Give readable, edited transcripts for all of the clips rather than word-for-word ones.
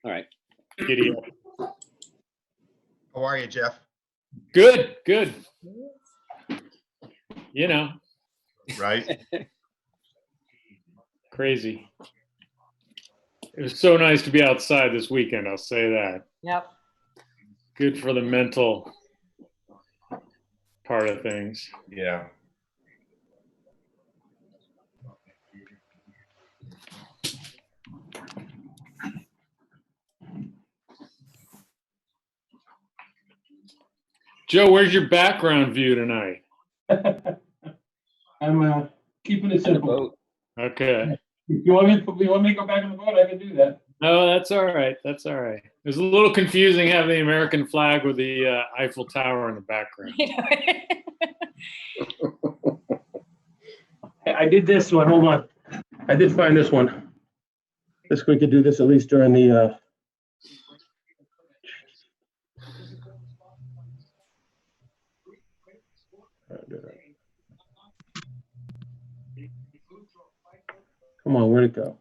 All right. Giddy up. How are you, Jeff? Good, good. You know, Right? crazy. It was so nice to be outside this weekend, I'll say that. Yep. Good for the mental part of things. Yeah. Joe, where's your background view tonight? I'm keeping it simple. Okay. If you want me to go back on the vote, I can do that. No, that's all right. That's all right. It was a little confusing having the American flag with the Eiffel Tower in the background. I did this one, hold on. I did find this one. This we could do this at least during the come on, where'd it go?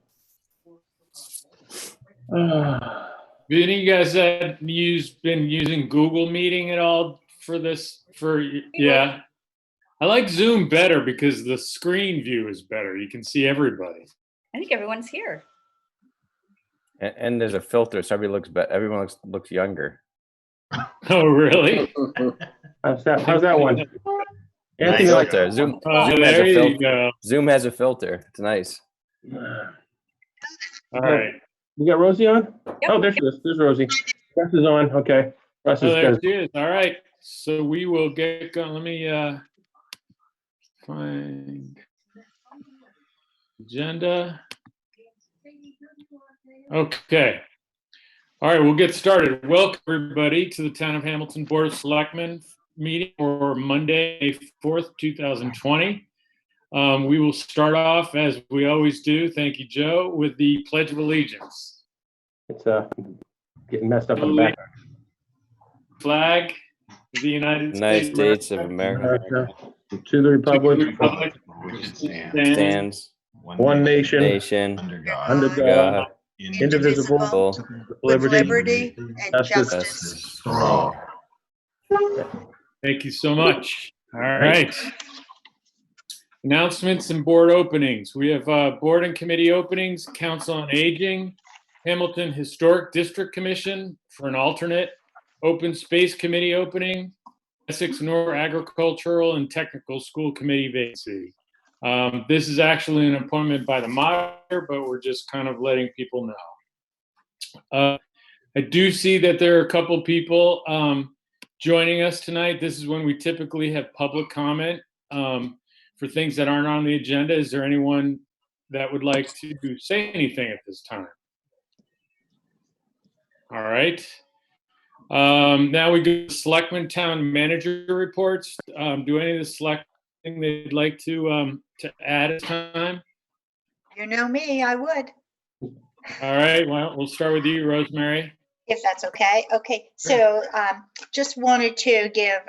Have any of you guys been using Google Meeting at all for this? Yeah. I like Zoom better because the screen view is better. You can see everybody. I think everyone's here. And there's a filter, so everybody looks better. Everyone looks younger. Oh, really? How's that one? Nice. Filter. Zoom has There a you filter. go. Zoom has a filter. It's nice. All right. You got Rosie on? Yep. Oh, there she is. There's Rosie. Russ is on. Okay. Russ Oh, is there good. she is. All right. So we will get going. Let me find agenda. Okay. All right, we'll get started. Welcome, everybody, to the Town of Hamilton Board of Selectmen meeting for Monday, May 4th, 2020. We will start off, as we always do, thank you, Joe, with the Pledge of Allegiance. It's getting messed up in the back. Flag of the United States of America. To the republic, Which Stands one nation, under God. under God, Indivisible. indivisible, with liberty, liberty and justice for all. Thank you so much. All right. Announcements and board openings. We have board and committee openings, Council on Aging, Hamilton Historic District Commission for an alternate, Open Space Committee opening, Essex North Agricultural and Technical School Committee vacancy. This is actually an appointment by the moderator, but we're just kind of letting people know. I do see that there are a couple people joining us tonight. This is when we typically have public comment for things that aren't on the agenda. Is there anyone that would like to say anything at this time? All right. Now we go to Selectmen Town Manager reports. Do any of the Selectmen they'd like to add at time? You know me, I would, All right. Well, we'll start with you, Rosemary. if that's okay. Okay, so just wanted to give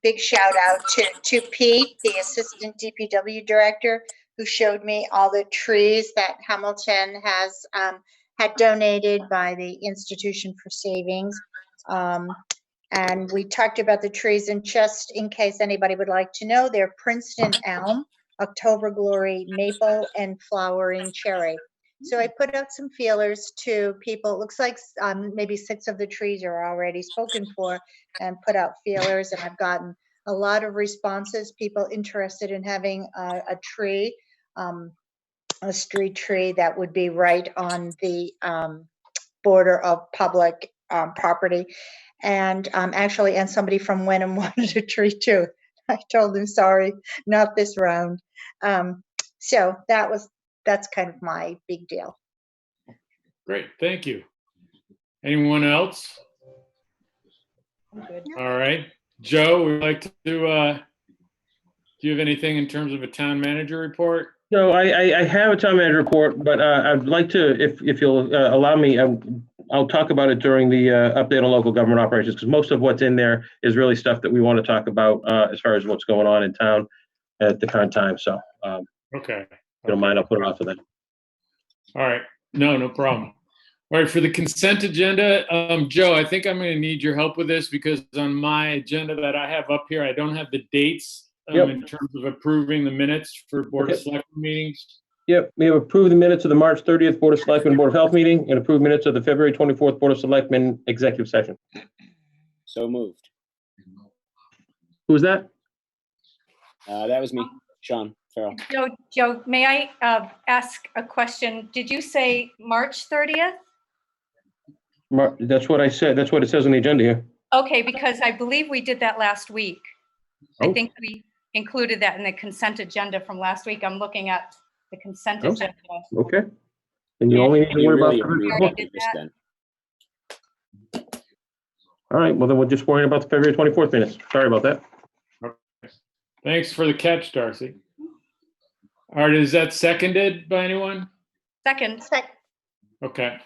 big shout out to Pete, the Assistant DPW Director, who showed me all the trees that Hamilton has had donated by the Institution for Savings. And we talked about the trees, and just in case anybody would like to know, they're Princeton elm, October glory maple, and flowering cherry. So I put out some feelers to people. It looks like maybe 6 of the trees are already spoken for, and put out feelers, and I've gotten a lot of responses, people interested in having a tree, a street tree that would be right on the border of public property. And actually, and somebody from Wenham wanted a tree too. I told him, sorry, not this round. So that's kind of my big deal. Great. Thank you. Anyone else? Good. All right. Joe, would you like to do you have anything in terms of a town manager report? So I have a town manager report, but I'd like to, if you'll allow me, I'll talk about it during the update on local government operations, because most of what's in there is really stuff that we want to talk about as far as what's going on in town at the current time. So Okay. if you don't mind, I'll put it off for that. All right. No problem. All right, for the consent agenda, Joe, I think I'm going to need your help with this because on my agenda that I have up here, I don't have the dates Yep. in terms of approving the minutes for Board of Okay. Selectmen meetings. Yep, we have approved the minutes of the March 30th Board of Selectmen Board of Health meeting and approved minutes of the February 24th Board of Selectmen executive session. So moved. Who was that? That was me, Sean Farrell. Joe, may I ask a question? Did you say March 30th? That's what I said. That's what it says on the agenda here. Okay, because I believe we did that last week. I Oh. think we included that in the consent agenda from last week. I'm looking at the consent Oh. agenda. Okay. And you only need to You worry really about. approved Already both did of this that. then. All right, well then we're just worrying about the February 24th minutes. Sorry about that. Thanks for the catch, Darcy. All right, is that seconded by anyone? Second, Okay.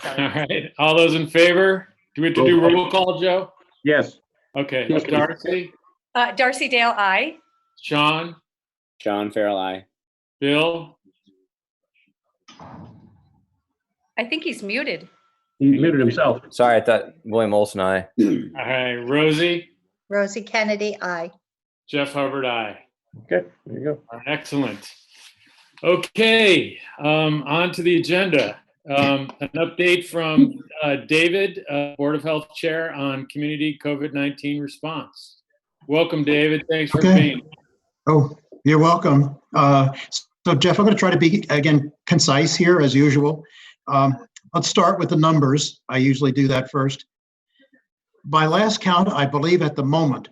All right, all those in favor? Do we have to do roll call, Joe? Yes. Okay, Yes, please. Darcy, Darcy Dale, aye. Sean, Sean Farrell, aye. Bill, I think he's muted. He muted himself. Sorry, I thought William Olson, I. all right, Rosie, Rosie Kennedy, aye. Jeff Hubbard, aye. Okay, there you go. All right, excellent. Okay, on to the agenda. An update from David, Board of Health Chair on community COVID-19 response. Welcome, David. Thanks for Okay. being. Oh, you're welcome. So Jeff, I'm going to try to be, again, concise here as usual. Let's start with the numbers. I usually do that first. By last count, I believe at the moment,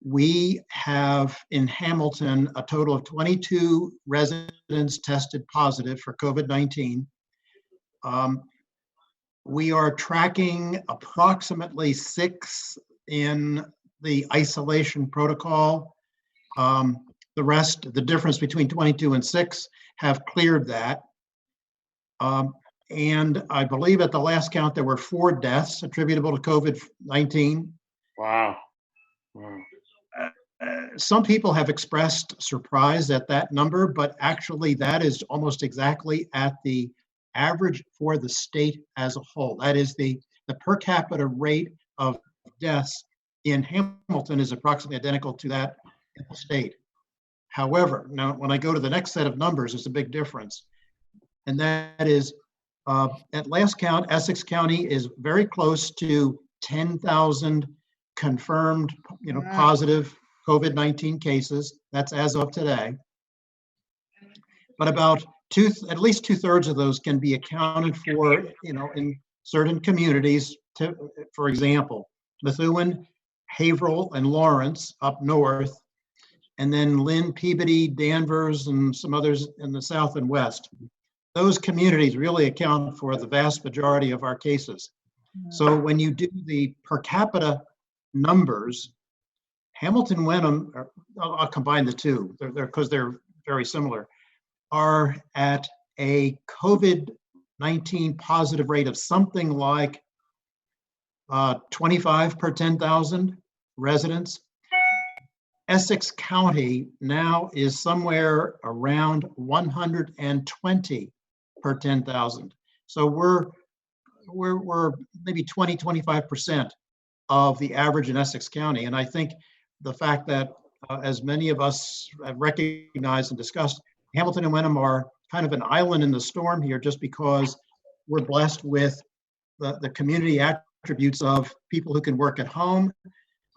we have in Hamilton a total of 22 residents tested positive for COVID-19. We are tracking approximately 6 in the isolation protocol. The rest, the difference between 22 and 6, have cleared that. And I believe at the last count, there were 4 deaths attributable to COVID-19. Wow. Some people have expressed surprise at that number, but actually that is almost exactly at the average for the state as a whole. That is the per capita rate of deaths in Hamilton is approximately identical to that in the state. However, now when I go to the next set of numbers, there's a big difference. And that is at last count, Essex County is very close to 10,000 confirmed, positive COVID-19 cases. That's as of today. But about at least 2/3 of those can be accounted for, in certain communities. For example, Methuen, Haverhill, and Lawrence up north, and then Lynn, Peabody, Danvers, and some others in the south and west. Those communities really account for the vast majority of our cases. So when you do the per capita numbers, Hamilton, Wenham, I'll combine the two, because they're very similar, are at a COVID-19 positive rate of something like 25 per 10,000 residents. Essex County now is somewhere around 120 per 10,000. So we're maybe 20-25% of the average in Essex County. And I think the fact that, as many of us have recognized and discussed, Hamilton and Wenham are kind of an island in the storm here, just because we're blessed with the community attributes of people who can work at home,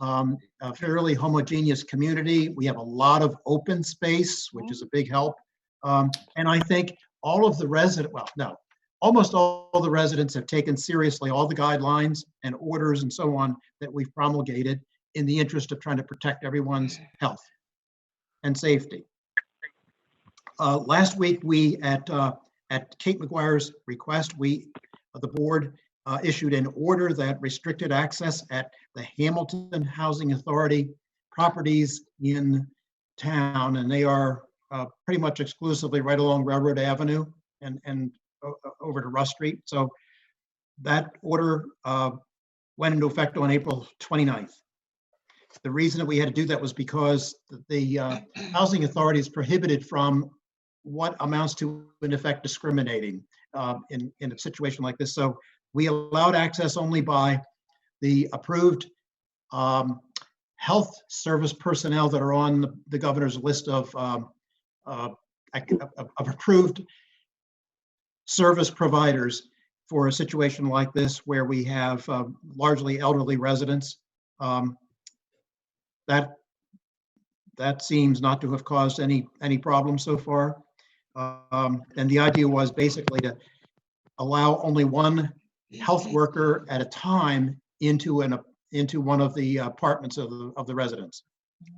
a fairly homogeneous community. We have a lot of open space, which is a big help. And I think all of the almost all the residents have taken seriously all the guidelines and orders and so on that we've promulgated in the interest of trying to protect everyone's health and safety. Last week, we at Kate McGuire's request, the board issued an order that restricted access at the Hamilton Housing Authority properties in town, and they are pretty much exclusively right along Railroad Avenue and over to Russ Street. So that order went into effect on April 29th. The reason that we had to do that was because the housing authority is prohibited from what amounts to, in effect, discriminating. in a situation like this. So we allowed access only by the approved health service personnel that are on the governor's list of approved service providers for a situation like this where we have largely elderly residents. That seems not to have caused any problems so far. And the idea was basically to allow only one health worker at a time into one of the apartments of the residents,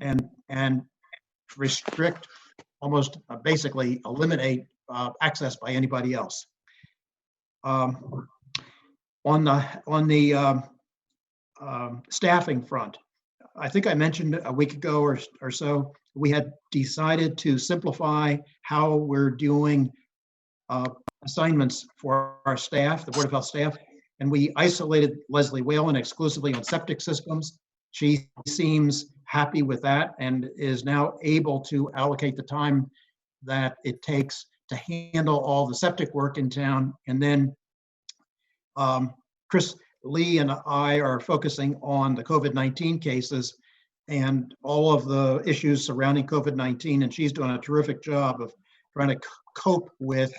and restrict, almost basically eliminate access by anybody else. On the staffing front, I think I mentioned a week ago or so, we had decided to simplify how we're doing assignments for our staff, the Board of Health staff, and we isolated Leslie Whalen exclusively on septic systems. She seems happy with that and is now able to allocate the time that it takes to handle all the septic work in town. And then Chris Lee and I are focusing on the COVID-19 cases and all of the issues surrounding COVID-19. And she's doing a terrific job of trying to cope with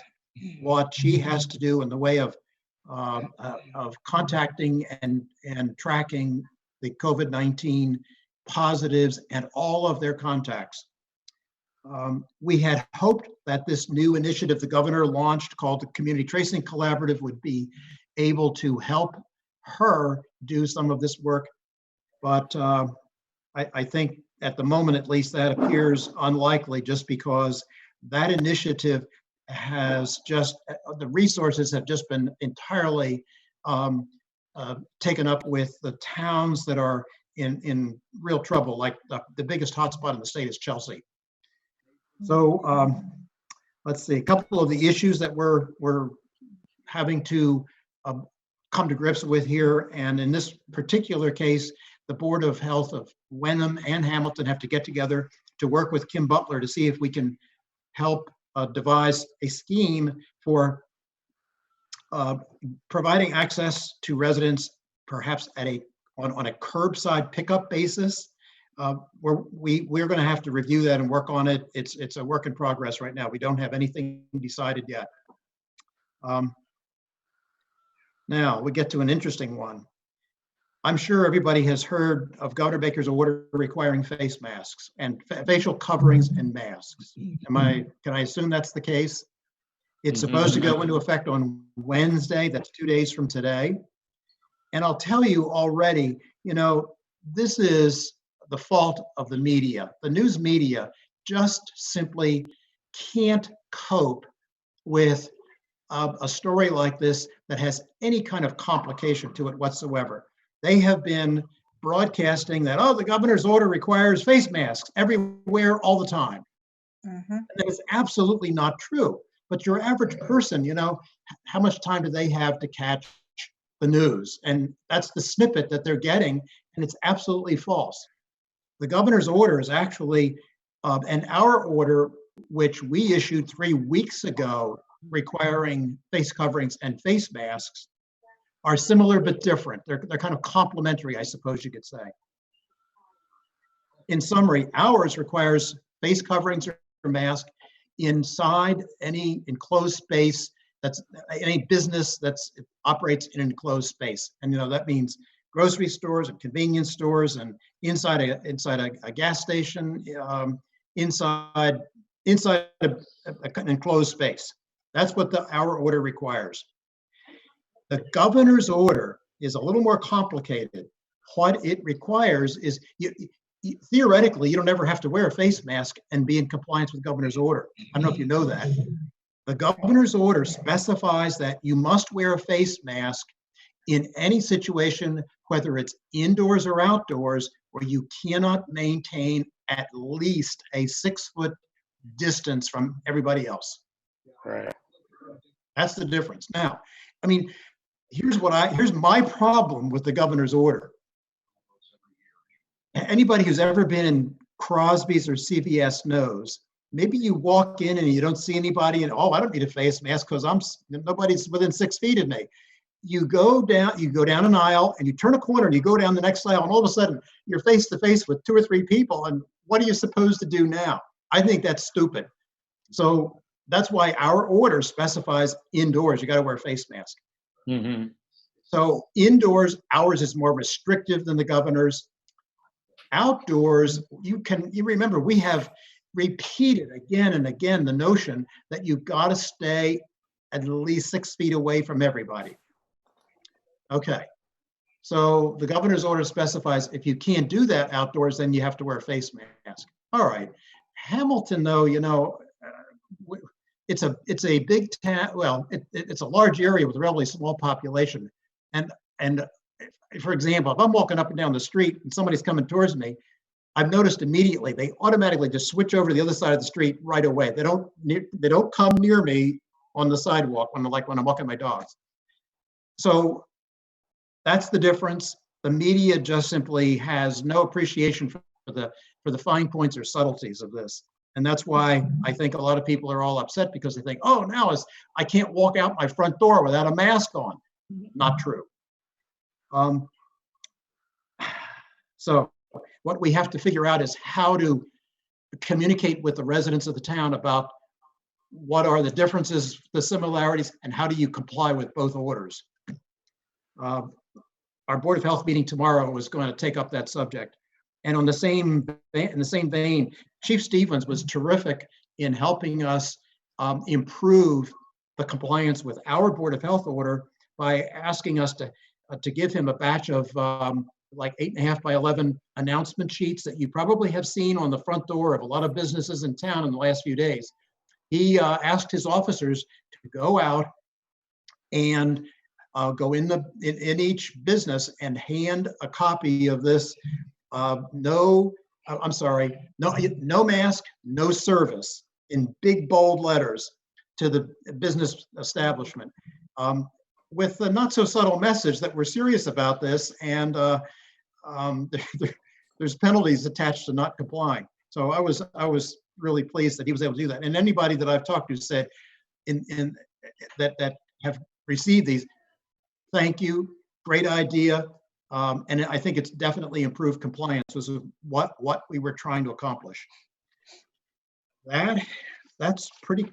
what she has to do in the way of contacting and tracking the COVID-19 positives and all of their contacts. We had hoped that this new initiative the governor launched called the Community Tracing Collaborative would be able to help her do some of this work, but I think at the moment, at least, that appears unlikely, just because that initiative has just, the resources have just been entirely taken up with the towns that are in real trouble. Like the biggest hotspot in the state is Chelsea. So let's see, a couple of the issues that we're having to come to grips with here. And in this particular case, the Board of Health of Wenham and Hamilton have to get together to work with Kim Butler to see if we can help devise a scheme for providing access to residents, perhaps on a curbside pickup basis. We're going to have to review that and work on it. It's a work in progress right now. We don't have anything decided yet. Now we get to an interesting one. I'm sure everybody has heard of Governor Baker's order requiring face masks and facial coverings and masks. Can I assume that's the case? It's supposed to go into effect on Wednesday. That's 2 days from today. And I'll tell you already, this is the fault of the media. The news media just simply can't cope with a story like this that has any kind of complication to it whatsoever. They have been broadcasting that, the governor's order requires face masks everywhere all the time. And that is absolutely not true. But your average person, how much time do they have to catch the news? And that's the snippet that they're getting, and it's absolutely false. The governor's order is actually, and our order, which we issued 3 weeks ago, requiring face coverings and face masks, are similar but different. They're kind of complementary, I suppose you could say. In summary, ours requires face coverings or mask inside any enclosed space, that's any business that operates in an enclosed space. And that means grocery stores and convenience stores, and inside a gas station, inside an enclosed space. That's what our order requires. The governor's order is a little more complicated. What it requires is, theoretically, you don't ever have to wear a face mask and be in compliance with the governor's order. I don't know if you know that. The governor's order specifies that you must wear a face mask in any situation, whether it's indoors or outdoors, where you cannot maintain at least a 6-foot distance from everybody else. Right. That's the difference. Now, here's my problem with the governor's order. Anybody who's ever been in Crosby's or CVS knows maybe you walk in and you don't see anybody and, oh, I don't need a face mask because nobody's within 6 feet of me. You go down an aisle and you turn a corner and you go down the next aisle and all of a sudden you're face to face with 2 or 3 people. And what are you supposed to do now? I think that's stupid. So that's why our order specifies indoors, you got to wear a face mask. Mm-hmm. So indoors, ours is more restrictive than the governor's. Outdoors, you remember, we have repeated again and again the notion that you've got to stay at least 6 feet away from everybody. Okay, so the governor's order specifies if you can't do that outdoors, then you have to wear a face mask. All right, Hamilton, though, it's a big town. Well, it's a large area with a relatively small population, and for example, if I'm walking up and down the street and somebody's coming towards me, I've noticed immediately they automatically just switch over to the other side of the street right away. They don't come near me on the sidewalk when I'm walking my dogs. So that's the difference. The media just simply has no appreciation for the fine points or subtleties of this. And that's why I think a lot of people are all upset, because they think, oh, now I can't walk out my front door without a mask on. Not true. So what we have to figure out is how to communicate with the residents of the town about what are the differences, the similarities, and how do you comply with both orders. Our Board of Health meeting tomorrow is going to take up that subject. And in the same vein, Chief Stevens was terrific in helping us improve the compliance with our Board of Health order by asking us to give him a batch of like 8.5 by 11 announcement sheets that you probably have seen on the front door of a lot of businesses in town in the last few days. He asked his officers to go out and go in each business and hand a copy of this. No mask, no service, in big bold letters to the business establishment, with a not so subtle message that we're serious about this, and there's penalties attached to not complying. So I was really pleased that he was able to do that. And anybody that I've talked to said that have received these, thank you, great idea. And I think it's definitely improved compliance, was what we were trying to accomplish. That's pretty.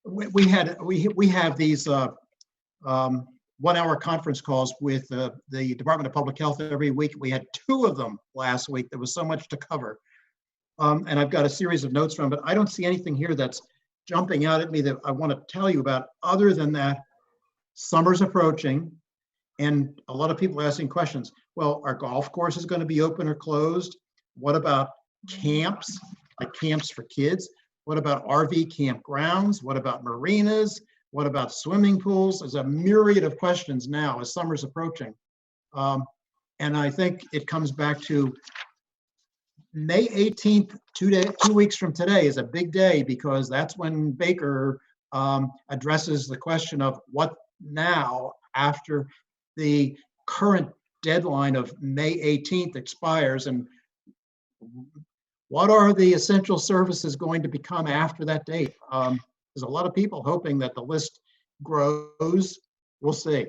We have these 1-hour conference calls with the Department of Public Health every week. We had 2 of them last week. There was so much to cover, and I've got a series of notes from. But I don't see anything here that's jumping out at me that I want to tell you about. Other than that, summer's approaching. And a lot of people are asking questions. Well, are golf courses going to be open or closed? What about camps, like camps for kids? What about RV campgrounds? What about marinas? What about swimming pools? There's a myriad of questions now as summer's approaching. And I think it comes back to May 18th, 2 weeks from today, is a big day, because that's when Baker addresses the question of what now after the current deadline of May 18th expires, and what are the essential services going to become after that date? There's a lot of people hoping that the list grows. We'll see.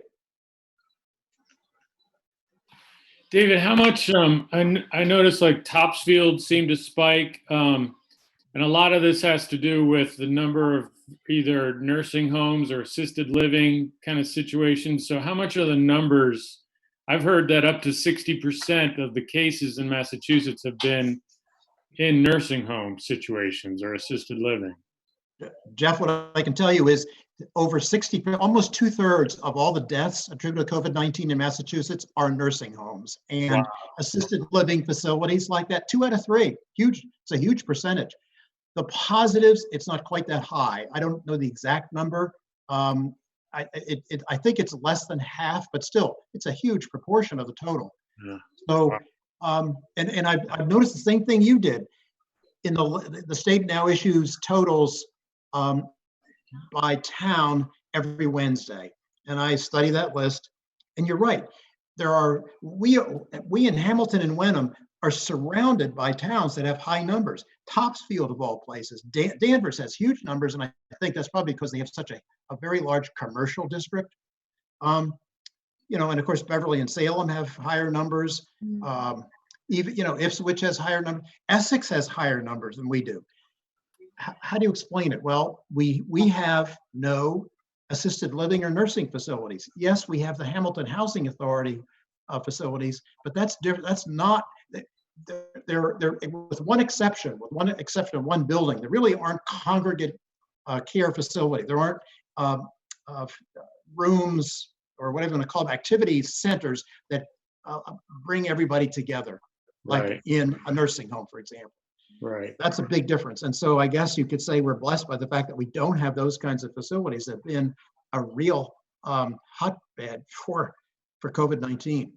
David, how much, I noticed like Topsfield seemed to spike, and a lot of this has to do with the number of either nursing homes or assisted living kind of situations. So how much are the numbers? I've heard that up to 60% of the cases in Massachusetts have been in nursing home situations or assisted living. Jeff, what I can tell you is over 60, almost 2/3 of all the deaths attributed to COVID-19 in Massachusetts are nursing homes and assisted living facilities like that. 2 out of 3, huge. It's a huge percentage. The positives, it's not quite that high. I don't know the exact number. I think it's less than half, but still, it's a huge proportion of the total. Yeah. So, and I've noticed the same thing you did. In the state now issues totals by town every Wednesday, and I study that list. And you're right. We in Hamilton and Wenham are surrounded by towns that have high numbers. Topsfield of all places. Danvers has huge numbers, and I think that's probably because they have such a very large commercial district. You know, and of course, Beverly and Salem have higher numbers. Even, you know, Ipswich has higher numbers. Essex has higher numbers than we do. How do you explain it? Well, we have no assisted living or nursing facilities. Yes, we have the Hamilton Housing Authority facilities, but that's different. That's not, they're with one exception of one building. There really aren't congregate care facility. There aren't rooms, or whatever you want to call them, activity centers that bring everybody together, like Right. in a nursing home, for example. Right. That's a big difference. And so I guess you could say we're blessed by the fact that we don't have those kinds of facilities that have been a real hotbed for COVID-19.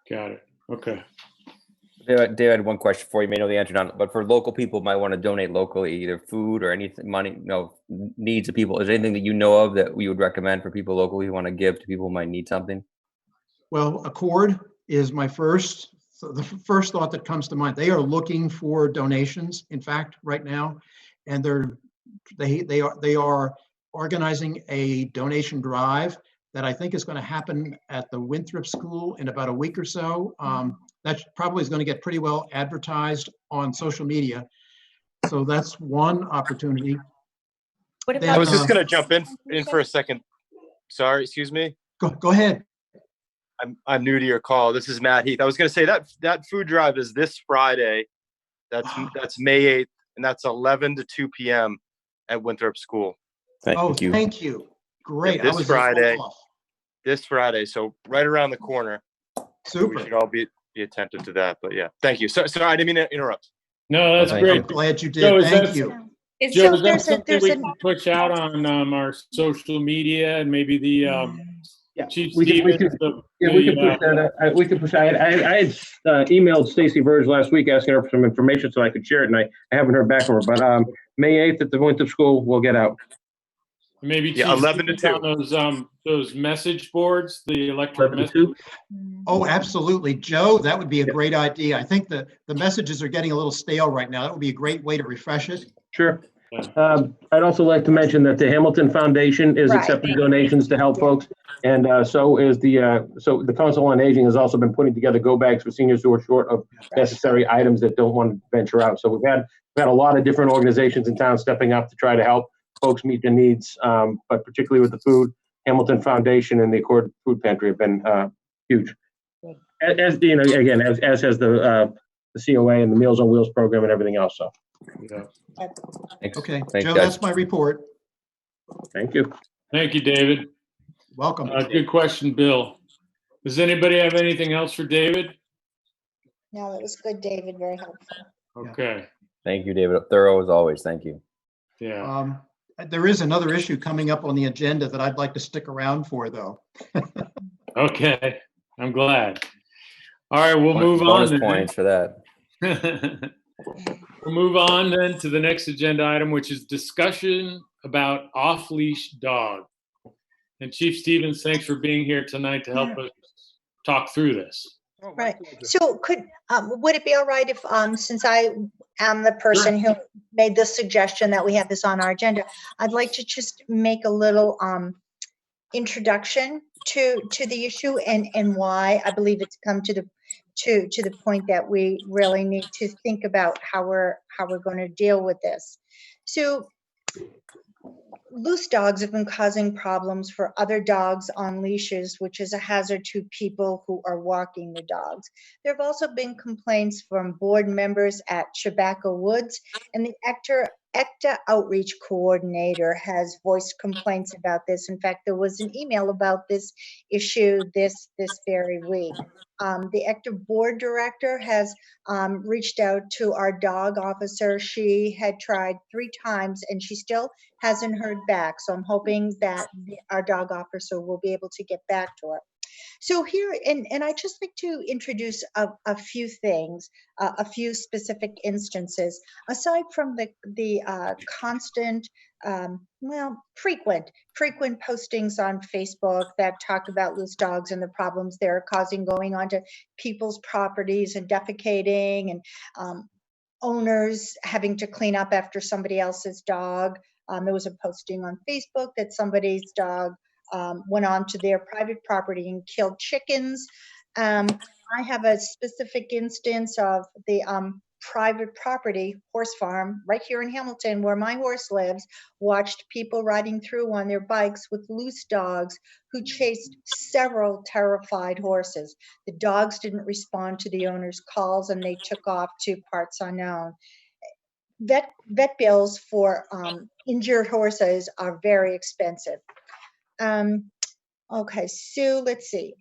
Got it. Okay. David, I had one question for you. You may know the answer, not, but for local people might want to donate locally, either food or anything, money, needs of people. Is there anything that you know of that we would recommend for people locally who want to give to people who might need something? Well, Accord is the first thought that comes to mind. They are looking for donations, in fact, right now, and they are organizing a donation drive that I think is going to happen at the Winthrop School in about a week or so. That probably is going to get pretty well advertised on social media. So that's one opportunity. What Then, about? I was just going to jump in for a second. Sorry, excuse me. Go ahead. I'm new to your call. This is Matt Heath. I was going to say that food drive is this Friday. That's May 8th, and that's 11 to 2 p.m. at Winthrop School. Thank you. Thank you. Great. Yeah, this I was Friday. off. This Friday, so right around the corner. So we Super. should all be attentive to that. But yeah, thank you. So I didn't mean to interrupt. No, that's Thank great. I'm glad you Joe, did. is Thank that- you. Is Joe, so is that there's a something we can push out on our social media and maybe the Chief we could- Stevens? we can push that. We could push. I had emailed Stacy Verge last week asking her for some information so I could share it, and I haven't heard back from her. But May 8th at the Winthrop School, we'll get out. Maybe Yeah, Chief 11 to Stevens 2. on those message boards, the electric 11 to message. 2. Oh, absolutely. Joe, that would be a great idea. I think the messages are getting a little stale right now. That would be a great way to refresh it. Sure. I'd also like to mention that the Hamilton Foundation is Right. accepting donations to help folks. And so is the Council on Aging has also been putting together go bags for seniors who are short of necessary items that don't want to venture out. So we've had a lot of different organizations in town stepping up to try to help folks meet their needs, but particularly with the food, Hamilton Foundation and the Accord Food Pantry have been huge. As you know, again, as has the COA and the Meals on Wheels program and everything else. So Yeah. Thanks. Okay, Thanks, Joe, guys. that's my report. thank you. Thank you, David. Welcome. Good question, Bill. Does anybody have anything else for David? No, that was good, David. Very helpful. Okay. Thank you, David. Thorough as always. Thank you. Yeah. There is another issue coming up on the agenda that I'd like to stick around for, though. Okay. I'm glad. All right, we'll move on. Bonus then. points for that. We'll move on then to the next agenda item, which is discussion about off-leash dog. And Chief Stevens, thanks for being here tonight to help us talk through this. Right. So would it be all right if, since I am the person who made this suggestion that we have this on our agenda, I'd like to just make a little introduction to the issue and why I believe it's come to the point that we really need to think about how we're going to deal with this. So loose dogs have been causing problems for other dogs on leashes, which is a hazard to people who are walking the dogs. There have also been complaints from board members at Tobacco Woods, and the ECTA Outreach Coordinator has voiced complaints about this. In fact, there was an email about this issue this very week. The ECTA board director has reached out to our dog officer. She had tried 3 times and she still hasn't heard back. So I'm hoping that our dog officer will be able to get back to her. So here, and I just like to introduce a few things, a few specific instances. Aside from the constant frequent postings on Facebook that talk about loose dogs and the problems they're causing going onto people's properties and defecating, and owners having to clean up after somebody else's dog. There was a posting on Facebook that somebody's dog went onto their private property and killed chickens. I have a specific instance of the private property horse farm right here in Hamilton, where my horse lives, watched people riding through on their bikes with loose dogs who chased several terrified horses. The dogs didn't respond to the owner's calls and they took off to parts unknown. Vet bills for injured horses are very expensive. Okay, so let's see.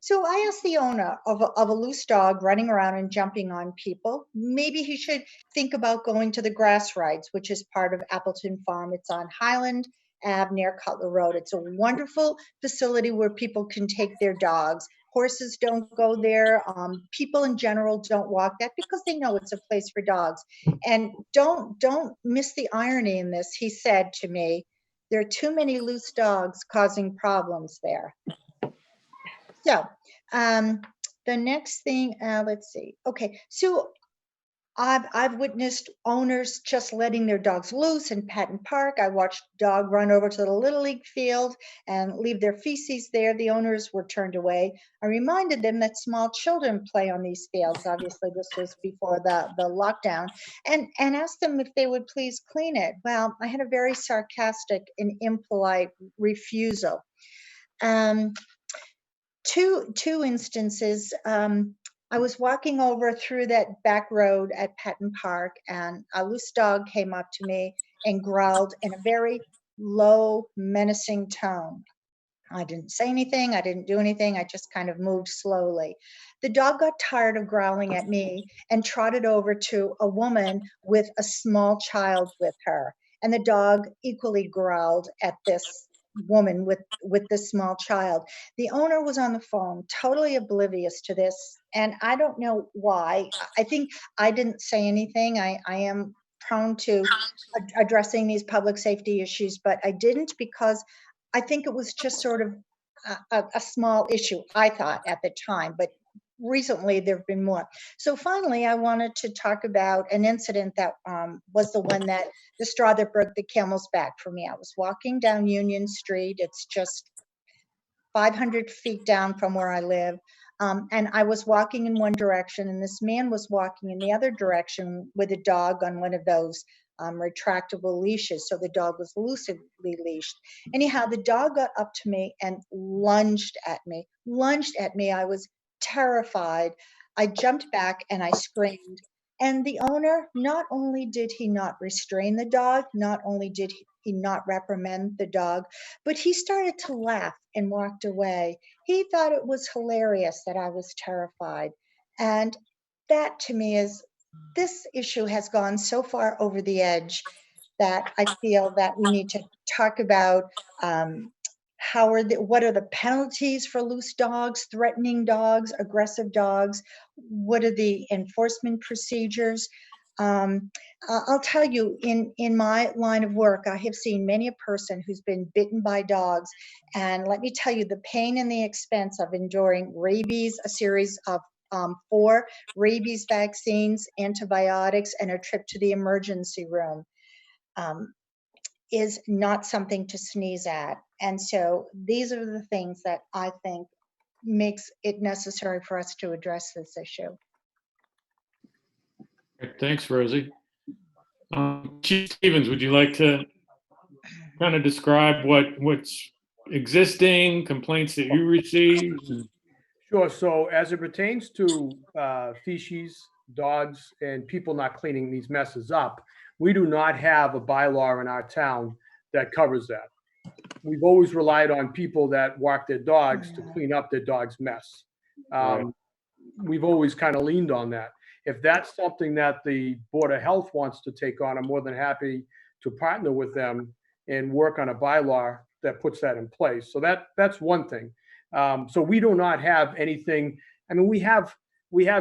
So I asked the owner of a loose dog running around and jumping on people, maybe he should think about going to the grass rides, which is part of Appleton Farm. It's on Highland Ave near Cutler Road. It's a wonderful facility where people can take their dogs. Horses don't go there. People in general don't walk that because they know it's a place for dogs. And don't miss the irony in this. He said to me, there are too many loose dogs causing problems there. So the next thing, let's see. Okay, so I've witnessed owners just letting their dogs loose in Patton Park. I watched a dog run over to the Little League field and leave their feces there. The owners were turned away. I reminded them that small children play on these fields. Obviously, this was before the lockdown, and asked them if they would please clean it. Well, I had a very sarcastic and impolite refusal. Two instances. I was walking over through that back road at Patton Park, and a loose dog came up to me and growled in a very low, menacing tone. I didn't say anything. I didn't do anything. I just kind of moved slowly. The dog got tired of growling at me and trotted over to a woman with a small child with her. And the dog equally growled at this woman with this small child. The owner was on the phone, totally oblivious to this. And I don't know why. I think I didn't say anything. I am prone to addressing these public safety issues, but I didn't because I think it was just sort of a small issue, I thought at the time, but recently there have been more. So finally, I wanted to talk about an incident that was the one that the straw that broke the camel's back for me. I was walking down Union Street. It's just 500 feet down from where I live. And I was walking in one direction, and this man was walking in the other direction with a dog on one of those retractable leashes. So the dog was loosely leashed. Anyhow, the dog got up to me and lunged at me. I was terrified. I jumped back and I screamed. And the owner, not only did he not restrain the dog, not only did he not reprimand the dog, but he started to laugh and walked away. He thought it was hilarious that I was terrified. And that to me is, this issue has gone so far over the edge that I feel that we need to talk about what are the penalties for loose dogs, threatening dogs, aggressive dogs? What are the enforcement procedures? I'll tell you, in my line of work, I have seen many a person who's been bitten by dogs. And let me tell you, the pain and the expense of enduring rabies, a series of 4 rabies vaccines, antibiotics, and a trip to the emergency room is not something to sneeze at. And so these are the things that I think makes it necessary for us to address this issue. Thanks, Rosie. Chief Stevens, would you like to kind of describe what's existing, complaints that you received? Sure. So as it pertains to feces, dogs, and people not cleaning these messes up, we do not have a bylaw in our town that covers that. We've always relied on people that walk their dogs to clean up their dog's mess. We've always kind of leaned on that. If that's something that the Board of Health wants to take on, I'm more than happy to partner with them and work on a bylaw that puts that in place. So that's one thing. So we do not have anything. I mean, we have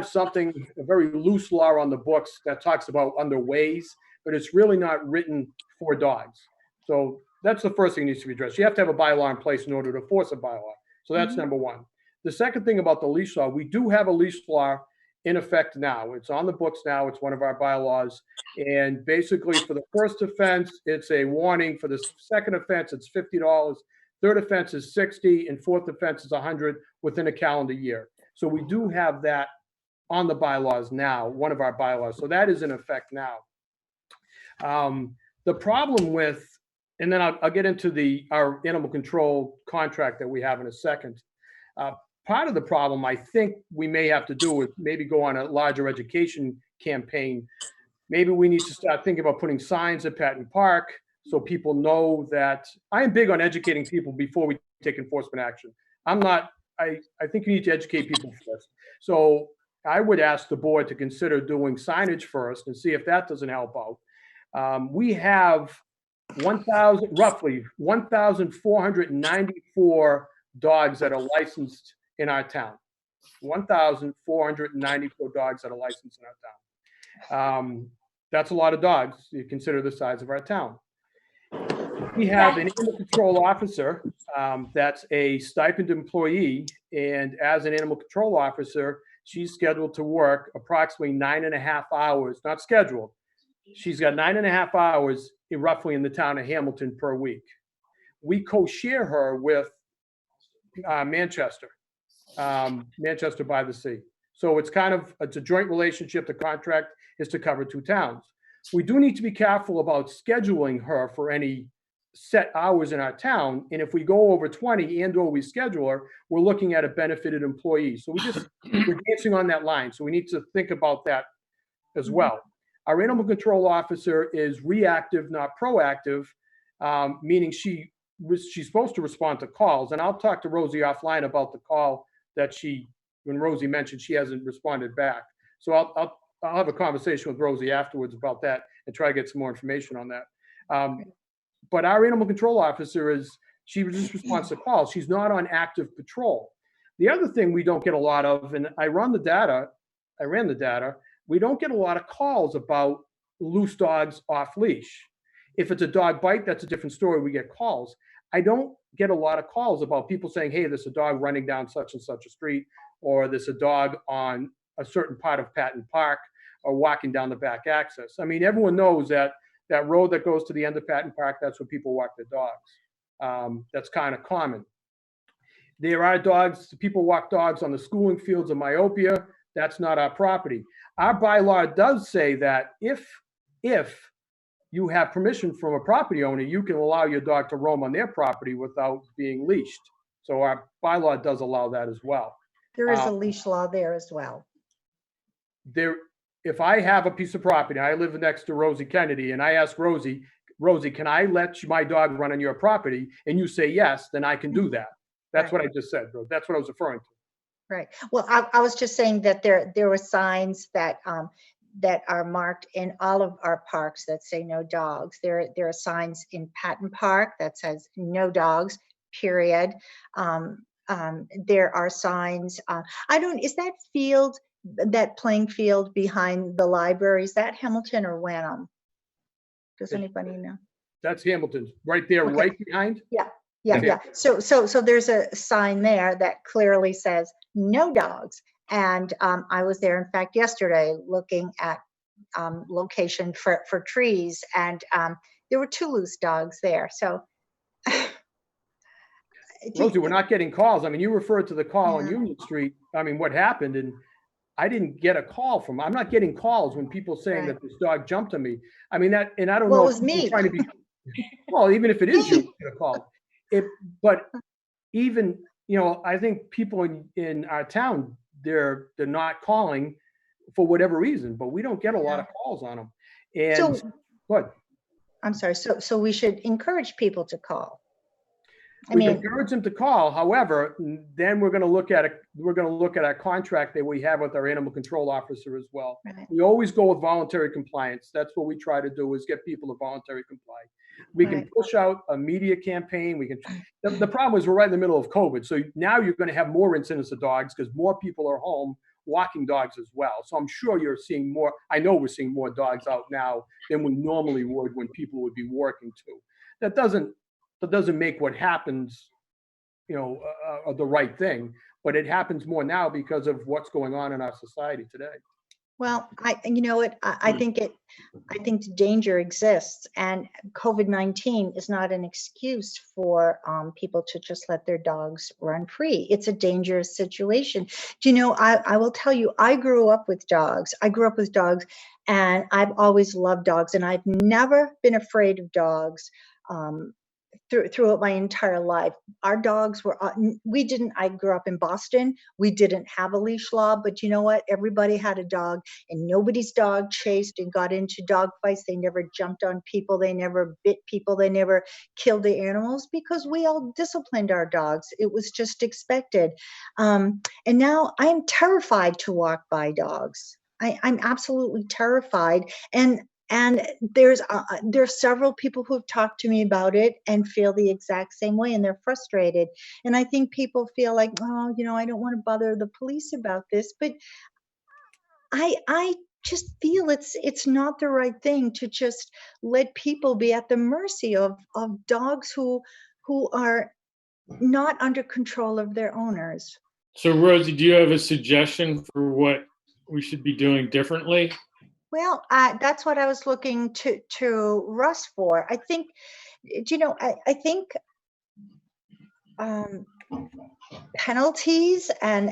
something, a very loose law on the books that talks about underways, but it's really not written for dogs. So that's the first thing that needs to be addressed. You have to have a bylaw in place in order to force a bylaw. So that's number one. The second thing about the leash law, we do have a leash law in effect now. It's on the books now. It's one of our bylaws. And basically for the first offense, it's a warning. For the second offense, it's $50. Third offense is 60, and fourth offense is 100 within a calendar year. So we do have that on the bylaws now, one of our bylaws. So that is in effect now. The problem with, and then I'll get into our animal control contract that we have in a second. Part of the problem I think we may have to do is maybe go on a larger education campaign. Maybe we need to start thinking about putting signs at Patton Park so people know that. I am big on educating people before we take enforcement action. I think you need to educate people first. So I would ask the board to consider doing signage first and see if that doesn't help out. We have roughly 1,494 dogs that are licensed in our town. 1,494 dogs that are licensed in our town. That's a lot of dogs. You consider the size of our town. We have an animal control officer that's a stipend employee, and as an animal control officer, she's scheduled to work approximately 9.5 hours, not scheduled. She's got 9.5 hours roughly in the town of Hamilton per week. We co-share her with Manchester by the Sea. So it's a joint relationship. The contract is to cover two towns. We do need to be careful about scheduling her for any set hours in our town. And if we go over 20 and/or we schedule her, we're looking at a benefited employee. So we're dancing on that line. So we need to think about that as well. Our animal control officer is reactive, not proactive, meaning she's supposed to respond to calls. And I'll talk to Rosie offline about the call that when Rosie mentioned she hasn't responded back. So I'll have a conversation with Rosie afterwards about that and try to get some more information on that. But our animal control officer she just responds to calls. She's not on active patrol. The other thing we don't get a lot of, and I ran the data, we don't get a lot of calls about loose dogs off leash. If it's a dog bite, that's a different story. We get calls. I don't get a lot of calls about people saying, hey, there's a dog running down such and such a street, or there's a dog on a certain part of Patton Park, or walking down the back access. I mean, everyone knows that road that goes to the end of Patton Park, that's where people walk their dogs. That's kind of common. There are people walk dogs on the schooling fields of Myopia. That's not our property. Our bylaw does say that if you have permission from a property owner, you can allow your dog to roam on their property without being leashed. So our bylaw does allow that as well. There is a leash law there as well. If I have a piece of property, I live next to Rosie Kennedy, and I ask Rosie, can I let my dog run on your property? And you say yes, then I can do that. That's what I just said, bro. That's what I was referring to. Right. Well, I was just saying that there were signs that are marked in all of our parks that say no dogs. There are signs in Patton Park that says no dogs, period. There are signs. Is that playing field behind the library, is that Hamilton or Wenham? Does anybody know? That's Hamilton, right there, Okay. right behind. Yeah. So there's a sign there that clearly says no dogs. And I was there, in fact, yesterday looking at location for trees, and there were 2 loose dogs there. So Rosie, we're not getting calls. I mean, you referred to the call on Union Street. I mean, what happened? And I didn't get a call I'm not getting calls when people saying that this dog jumped on me. I mean, and I don't know. Well, it was me. Trying to be, well, even if it is you, get a call. But even, I think people in our town, they're not calling for whatever reason, but we don't get a lot of calls on them. And what? I'm sorry. So we should encourage people to call. We can encourage them to call. However, then we're going to look at our contract that we have with our animal control officer as well. Right. We always go with voluntary compliance. That's what we try to do, is get people to voluntarily comply. We can push out a media campaign. The problem is we're right in the middle of COVID. So now you're going to have more incidents of dogs because more people are home walking dogs as well. So I'm sure you're seeing more. I know we're seeing more dogs out now than we normally would when people would be working too. that doesn't make what happens, the right thing, but it happens more now because of what's going on in our society today. Well, you know what, I think the danger exists, and COVID-19 is not an excuse for people to just let their dogs run free. It's a dangerous situation. Do you know, I will tell you, I grew up with dogs. And I've always loved dogs, and I've never been afraid of dogs. Throughout my entire life, our dogs were, I grew up in Boston. We didn't have a leash law, but you know what? Everybody had a dog, and nobody's dog chased and got into dog fights. They never jumped on people. They never bit people. They never killed the animals because we all disciplined our dogs. It was just expected. And now I'm terrified to walk by dogs. I'm absolutely terrified. And there's several people who have talked to me about it and feel the exact same way, and they're frustrated. And I think people feel like, oh, I don't want to bother the police about this, but I just feel it's not the right thing to just let people be at the mercy of dogs who are not under control of their owners. So Rosie, do you have a suggestion for what we should be doing differently? Well, that's what I was looking to Russ for. I think, I think penalties and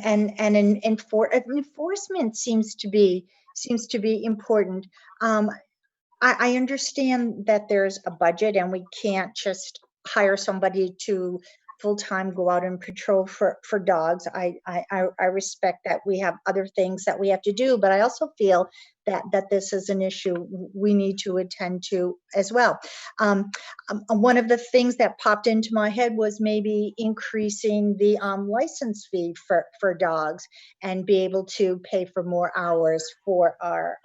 enforcement seems to be important. I understand that there's a budget, and we can't just hire somebody to full-time go out and patrol for dogs. I respect that we have other things that we have to do, but I also feel that this is an issue we need to attend to as well. One of the things that popped into my head was maybe increasing the license fee for dogs, and be able to pay for more hours for our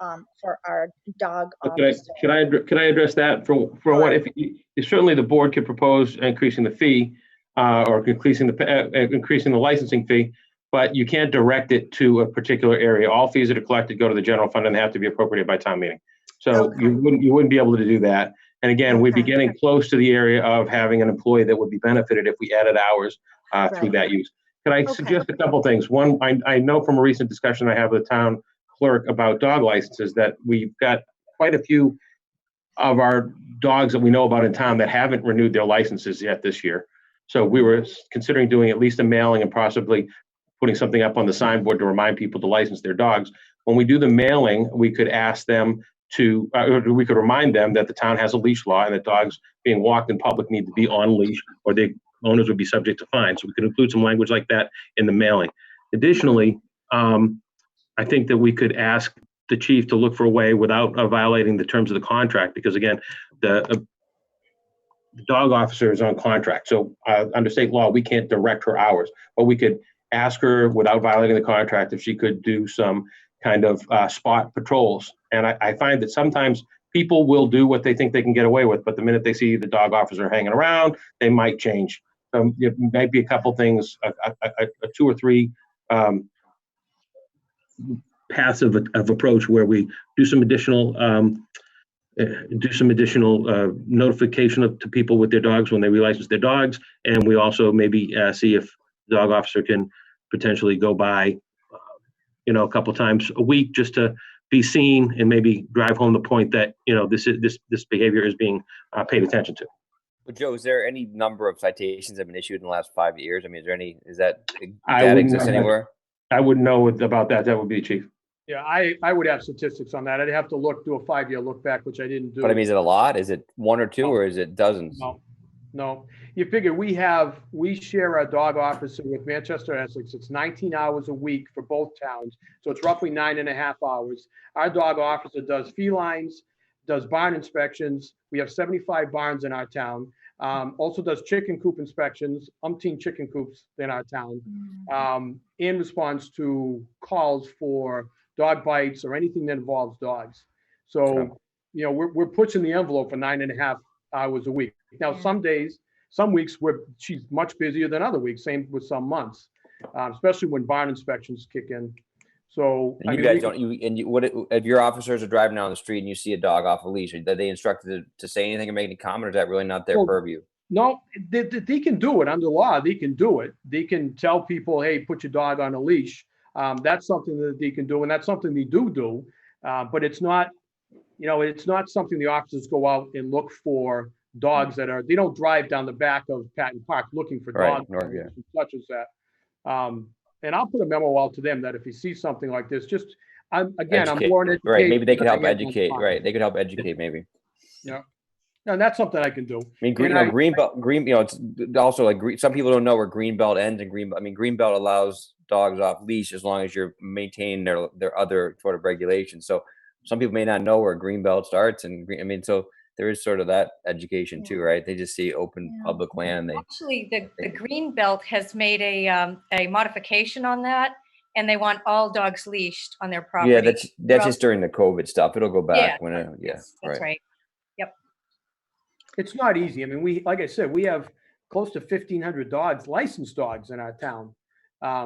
dog officer. Could I address that for what, if certainly the board could propose increasing the fee, or increasing the licensing fee, but you can't direct it to a particular area. All fees that are collected go to the general fund, and they have to be appropriated by town meeting. So you wouldn't be able to do that. And again, we'd be getting close to the area of having an employee that would be benefited if we added hours through that use. Could I suggest a couple things? One, I know from a recent discussion I have with the town clerk about dog licenses that we've got quite a few of our dogs that we know about in town that haven't renewed their licenses yet this year. So we were considering doing at least a mailing and possibly putting something up on the signboard to remind people to license their dogs. When we do the mailing, we could ask them to, we could remind them that the town has a leash law and that dogs being walked in public need to be on leash, or the owners would be subject to fines. So we could include some language like that in the mailing. Additionally, I think that we could ask the chief to look for a way without violating the terms of the contract, because again, the dog officer is on contract. So under state law, we can't direct her hours, but we could ask her without violating the contract if she could do some kind of spot patrols. And I find that sometimes people will do what they think they can get away with, but the minute they see the dog officer hanging around, they might change. It might be a couple things, a 2 or 3 paths of approach where we do some additional notification to people with their dogs when they relicense their dogs, and we also maybe see if the dog officer can potentially go by, a couple times a week just to be seen and maybe drive home the point that this behavior is being paid attention to. But Joe, is there any number of citations that have been issued in the last 5 years? I mean, does that exist anywhere? I wouldn't know about that. That would be the chief. Yeah, I would have statistics on that. I'd have to do a 5-year look back, which I didn't do. But I mean, is it a lot? Is it 1 or 2, or is it dozens? No. You figure we share our dog officer with Manchester, Essex. It's 19 hours a week for both towns. So it's roughly 9.5 hours. Our dog officer does felines, does barn inspections. We have 75 barns in our town. Also does chicken coop inspections, umpteen chicken coops in our town, and responds to calls for dog bites or anything that involves dogs. So, we're pushing the envelope for 9.5 hours a week. Now, some weeks she's much busier than other weeks, same with some months, especially when barn inspections kick in. So, I And you mean, guys we- don't, what, if your officers are driving down the street and you see a dog off a leash, are they instructed to say anything or make any comment, or is that really not their Well, purview? No, they can do it under law. They can do it. They can tell people, hey, put your dog on a leash. That's something that they can do, and that's something they do. But it's not, it's not something the officers go out and look for dogs they don't drive down the back of Patton Park looking for Right, dogs nor- yeah. such as that. And I'll put a memo out to them that if you see something like this, I'm Educate. more an Right, maybe they could help educator than educate, fine. right, they could help educate maybe. Yeah. And that's something I can do. I mean, And green, it's also like some people don't know where green belt ends and green belt allows dogs off leash as long as you're maintaining their other sort of regulations. So some people may not know where green belt starts so there is sort of that education too, right? They just see open public land. Actually, the green belt has made a modification on that, and they want all dogs leashed on their property. Yeah, that's just during the COVID stuff. It'll go back That's right. Yep. it's not easy. I mean, like I said, we have close to 1,500 dogs, licensed dogs in our town. I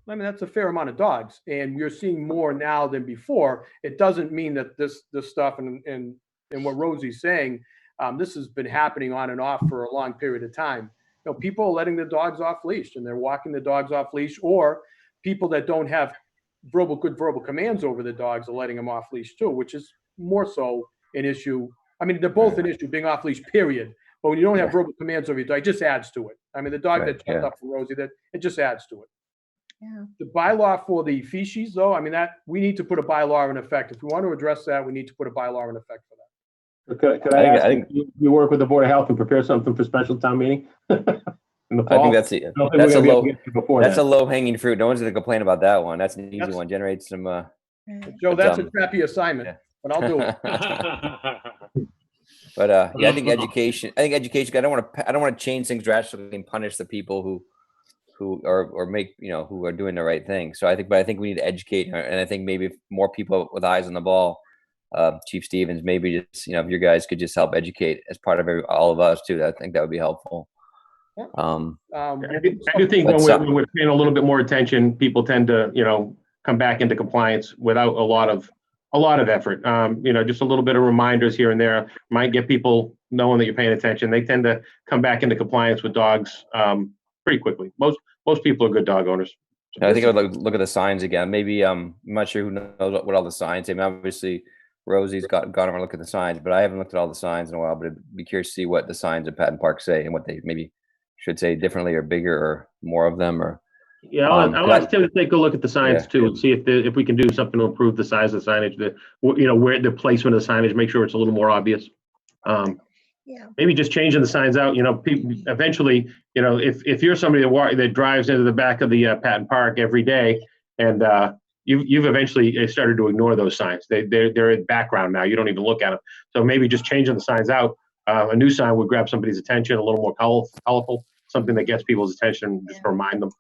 mean, that's a fair amount of dogs, and you're seeing more now than before. It doesn't mean that this stuff and what Rosie's saying, this has been happening on and off for a long period of time. People are letting the dogs off leash, and they're walking the dogs off leash, or people that don't have good verbal commands over the dogs are letting them off leash too, which is more so an issue. I mean, they're both an issue, being off leash, period. But when you don't have verbal commands over your dog, it just adds to it. I mean, the dog that jumped up for Rosie, it just adds to it. Yeah. The bylaw for the feces, though, I mean, we need to put a bylaw in effect. If we want to address that, we need to put a bylaw in effect for that. Could I ask if you work with the Board of Health and prepare something for special town meeting in the fall? I think that's that's a low hanging fruit. No one's going to complain about that one. That's an easy one. Generate some. Joe, that's a crappy assignment, but I'll do it. But I think education. I don't want to change things drastically and punish the people who are doing the right thing. So I think we need to educate, and I think maybe if more people with eyes on the ball, Chief Stevens, maybe just if you guys could just help educate as part of all of us too. I think that would be helpful. I do think when we're paying a little bit more attention, people tend to come back into compliance without a lot of effort. Just a little bit of reminders here and there might get people knowing that you're paying attention. They tend to come back into compliance with dogs pretty quickly. Most people are good dog owners. So I think I would look at the signs again. Maybe I'm not sure who knows what all the signs say. I mean, obviously Rosie's gone over and look at the signs, but I haven't looked at all the signs in a while. But I'd be curious to see what the signs at Patton Park say and what they maybe should say differently or bigger or more of them. Or I'll ask Tim to take a look at the signs too and see if we can do something to improve the size of the signage, where the placement of the signage, make sure it's a little more obvious. Maybe just changing the signs out. People eventually, if you're somebody that drives into the back of the Patton Park every day, and you've eventually started to ignore those signs. They're in background now. You don't even look at them. So maybe just changing the signs out. A new sign would grab somebody's attention, a little more colorful, something that gets people's attention, just to remind them.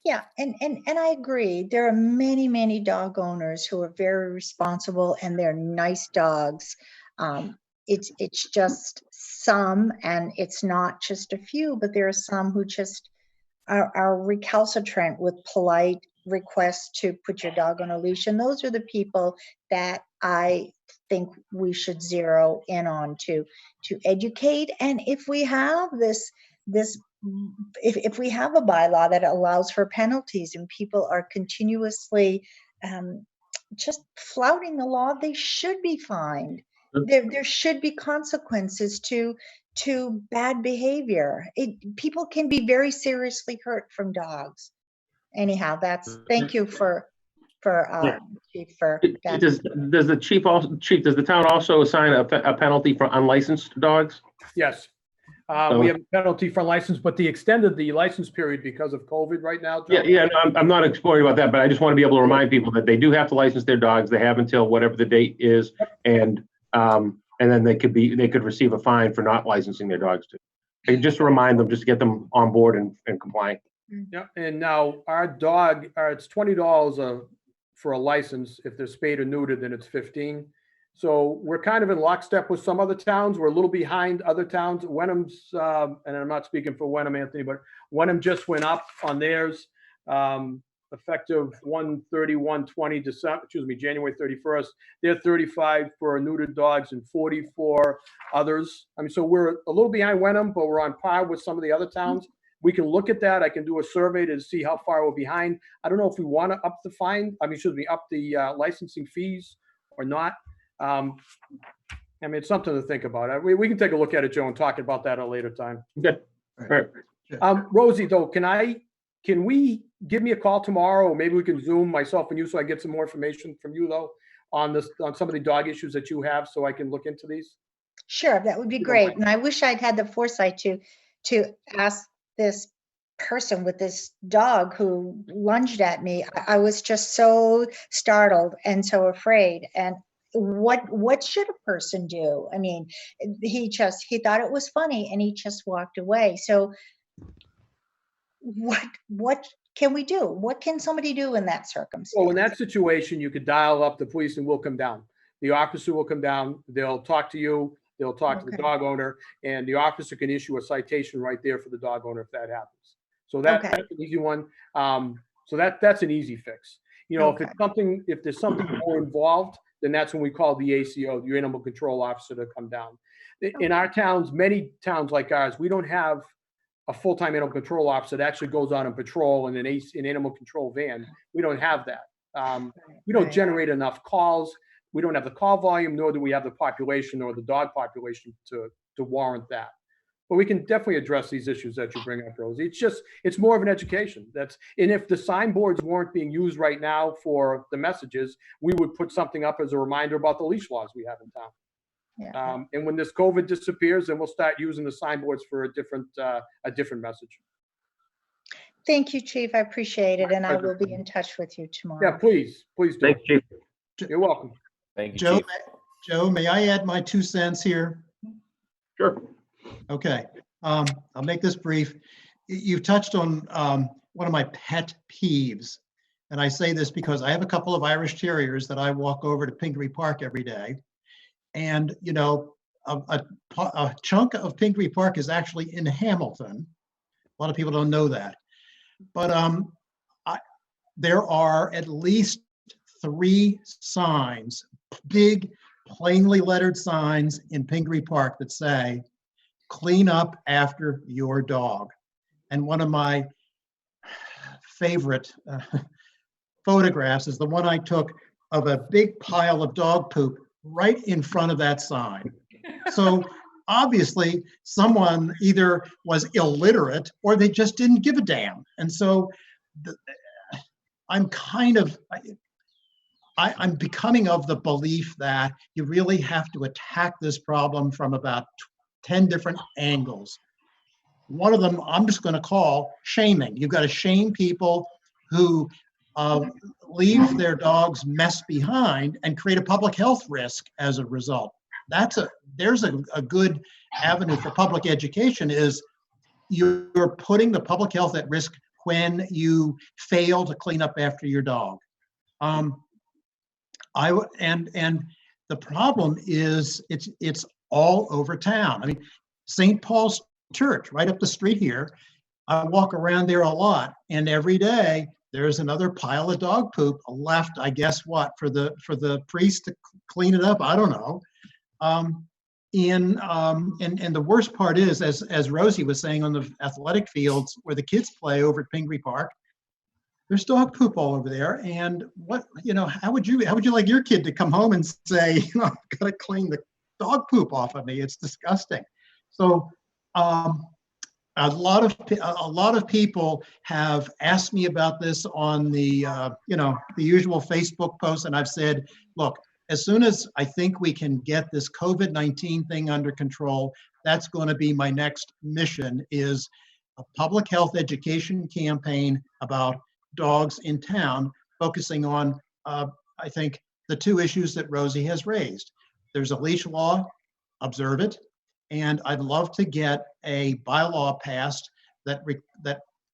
Yeah, and I agree. There are many, many dog owners who are very responsible, and they're nice dogs. It's just some, and it's not just a few, but there are some who just are recalcitrant with polite requests to put your dog on a leash. And those are the people that I think we should zero in on to educate. And if we have if we have a bylaw that allows for penalties and people are continuously just flouting the law, they should be fined. There should be consequences to bad behavior. People can be very seriously hurt from dogs. Anyhow, thank you for Chief for that. Does the town also assign a penalty for unlicensed dogs? Yes. We have a penalty for license, but they extended the license period because of COVID right now, Joe. No, I'm not exploring about that, but I just want to be able to remind people that they do have to license their dogs. They have until whatever the date is, and then they could receive a fine for not licensing their dogs too. Just to remind them, just to get them on board and compliant. Yeah, and now our dog, it's $20 for a license. If they're spayed or neutered, then it's $15. So we're kind of in lockstep with some other towns. We're a little behind other towns. Wenham's, and I'm not speaking for Wenham, Anthony, but Wenham just went up on theirs. effective 1/31/20 December, January 31st. They're 35 for neutered dogs and 40 for others. I mean, so we're a little behind Wenham, but we're on par with some of the other towns. We can look at that. I can do a survey to see how far we're behind. I don't know if we want to up the fine. Up the licensing fees or not. I mean, it's something to think about. We can take a look at it, Joe, and talk about that at a later time. Good. All right. Rosie, though, can we give me a call tomorrow, or maybe we can Zoom myself and you, so I get some more information from you, though, on some of the dog issues that you have, so I can look into these? Sure, that would be great. And I wish I'd had the foresight to ask this person with this dog who lunged at me. I was just so startled and so afraid. And what should a person do? I mean, he thought it was funny and he just walked away. So what can we do? What can somebody do in that circumstance? Well, in that situation, you could dial up the police and we'll come down. The officer will come down. They'll talk to you. They'll talk to the dog owner, and the officer can issue a citation right there for the dog owner if that happens. So that's an easy one. So that's an easy fix. You know, if there's something more involved, then that's when we call the ACO, the animal control officer, to come down. In our towns, many towns like ours, we don't have a full-time animal control officer that actually goes on and patrol in an animal control van. We don't have that. We don't generate enough calls. We don't have the call volume, nor do we have the population or the dog population to warrant that. But we can definitely address these issues that you bring up, Rosie. It's more of an education. And if the signboards weren't being used right now for the messages, we would put something up as a reminder about the leash laws we have in town. Yeah. And when this COVID disappears, then we'll start using the signboards for a different message. Thank you, Chief. I appreciate it. And I will be in touch with you tomorrow. Yeah, please do. Thanks, Chief. You're welcome. Thank you, Joe, Chief. Joe, may I add my 2 cents here? Sure. Okay, I'll make this brief. You touched on one of my pet peeves, and I say this because I have a couple of Irish Terriers that I walk over to Pingree Park every day, and you know, a chunk of Pingree Park is actually in Hamilton. A lot of people don't know that, but there are at least 3 signs, big, plainly lettered signs in Pingree Park that say, "Clean up after your dog." And one of my favorite photographs is the one I took of a big pile of dog poop right in front of that sign. So obviously someone either was illiterate or they just didn't give a damn. And so I'm becoming of the belief that you really have to attack this problem from about 10 different angles. One of them I'm just going to call shaming. You've got to shame people who leave their dog's mess behind and create a public health risk as a result. There's a good avenue for public education, is you're putting the public health at risk when you fail to clean up after your dog. And the problem is it's all over town. I mean, St. Paul's Church, right up the street here, I walk around there a lot, and every day there's another pile of dog poop left, I guess what, for the priest to clean it up. I don't know. And the worst part is, as Rosie was saying, on the athletic fields where the kids play over at Pingree Park, there's dog poop all over there. And how would you like your kid to come home and say, I've got to clean the dog poop off of me? It's disgusting. So a lot of people have asked me about this on the the usual Facebook posts, and I've said, look, as soon as I think we can get this COVID-19 thing under control, that's going to be my next mission, is a public health education campaign about dogs in town, focusing on, I think, the 2 issues that Rosie has raised. There's a leash law, observe it, and I'd love to get a bylaw passed that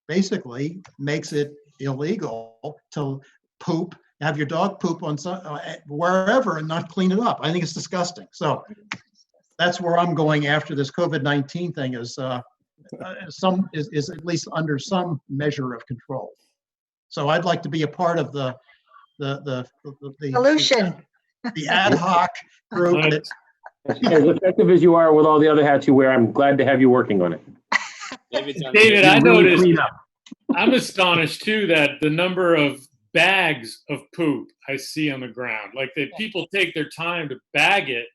basically makes it illegal to have your dog poop on wherever and not clean it up. I think it's disgusting. So that's where I'm going after this COVID-19 thing, is at least under some measure of control. So I'd like to be a part of the Solution. the ad hoc group that Right. As effective as you are with all the other hats you wear, I'm glad to have you working on it. David's on David, I You really noticed, clean up. I'm astonished too that the number of bags of poop I see on the ground, like that people take their time to bag it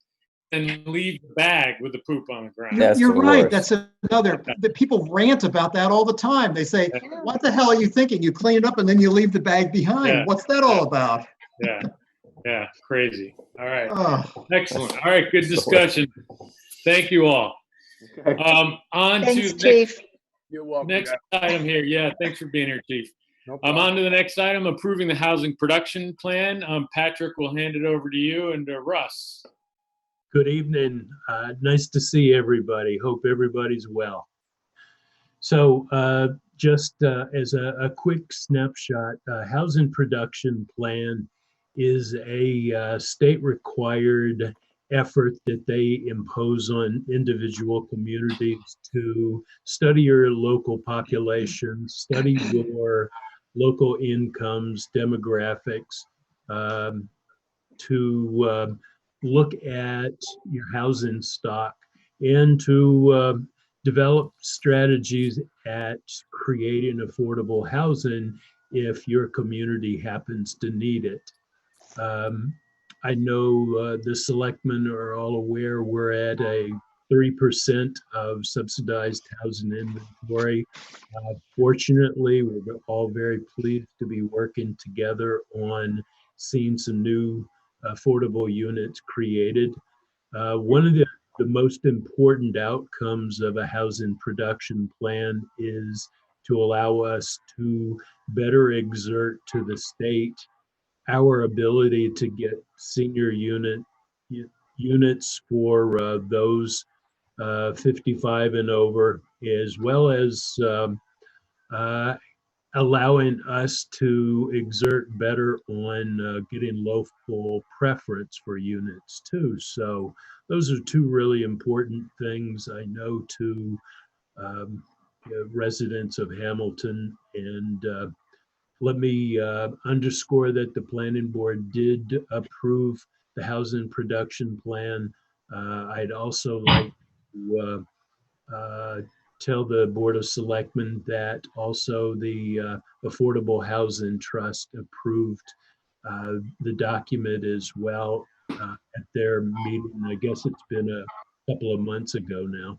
and leave the bag with the poop on the ground. That's you're the right. worst. That's another, the people rant about that all the time. They say, what the hell are you thinking? You clean it up and then you leave the bag behind. Yeah. What's that all about? Yeah, yeah, crazy. All right, Oh, excellent. All right, good discussion. Thank you all. On Thanks, to Chief. You're welcome. next guys. item here. Yeah, thanks for being here, Chief. No I'm problem. on to the next item, approving the housing production plan. Patrick will hand it over to you and Russ. Good evening. Nice to see everybody. Hope everybody's well. So just as a quick snapshot, housing production plan is a state-required effort that they impose on individual communities to study your local population, study your local incomes, demographics, to look at your housing stock and to develop strategies at creating affordable housing if your community happens to need it. I know the selectmen are all aware we're at a 3% of subsidized housing inventory. Fortunately, we're all very pleased to be working together on seeing some new affordable units created. One of the most important outcomes of a housing production plan is to allow us to better exert to the state our ability to get senior units for those 55 and over, as well as allowing us to exert better on getting local preference for units too. So those are two really important things I know to residents of Hamilton. And let me underscore that the planning board did approve the housing production plan. I'd also like to tell the Board of Selectmen that also the Affordable Housing Trust approved the document as well at their meeting. I guess it's been a couple of months ago now.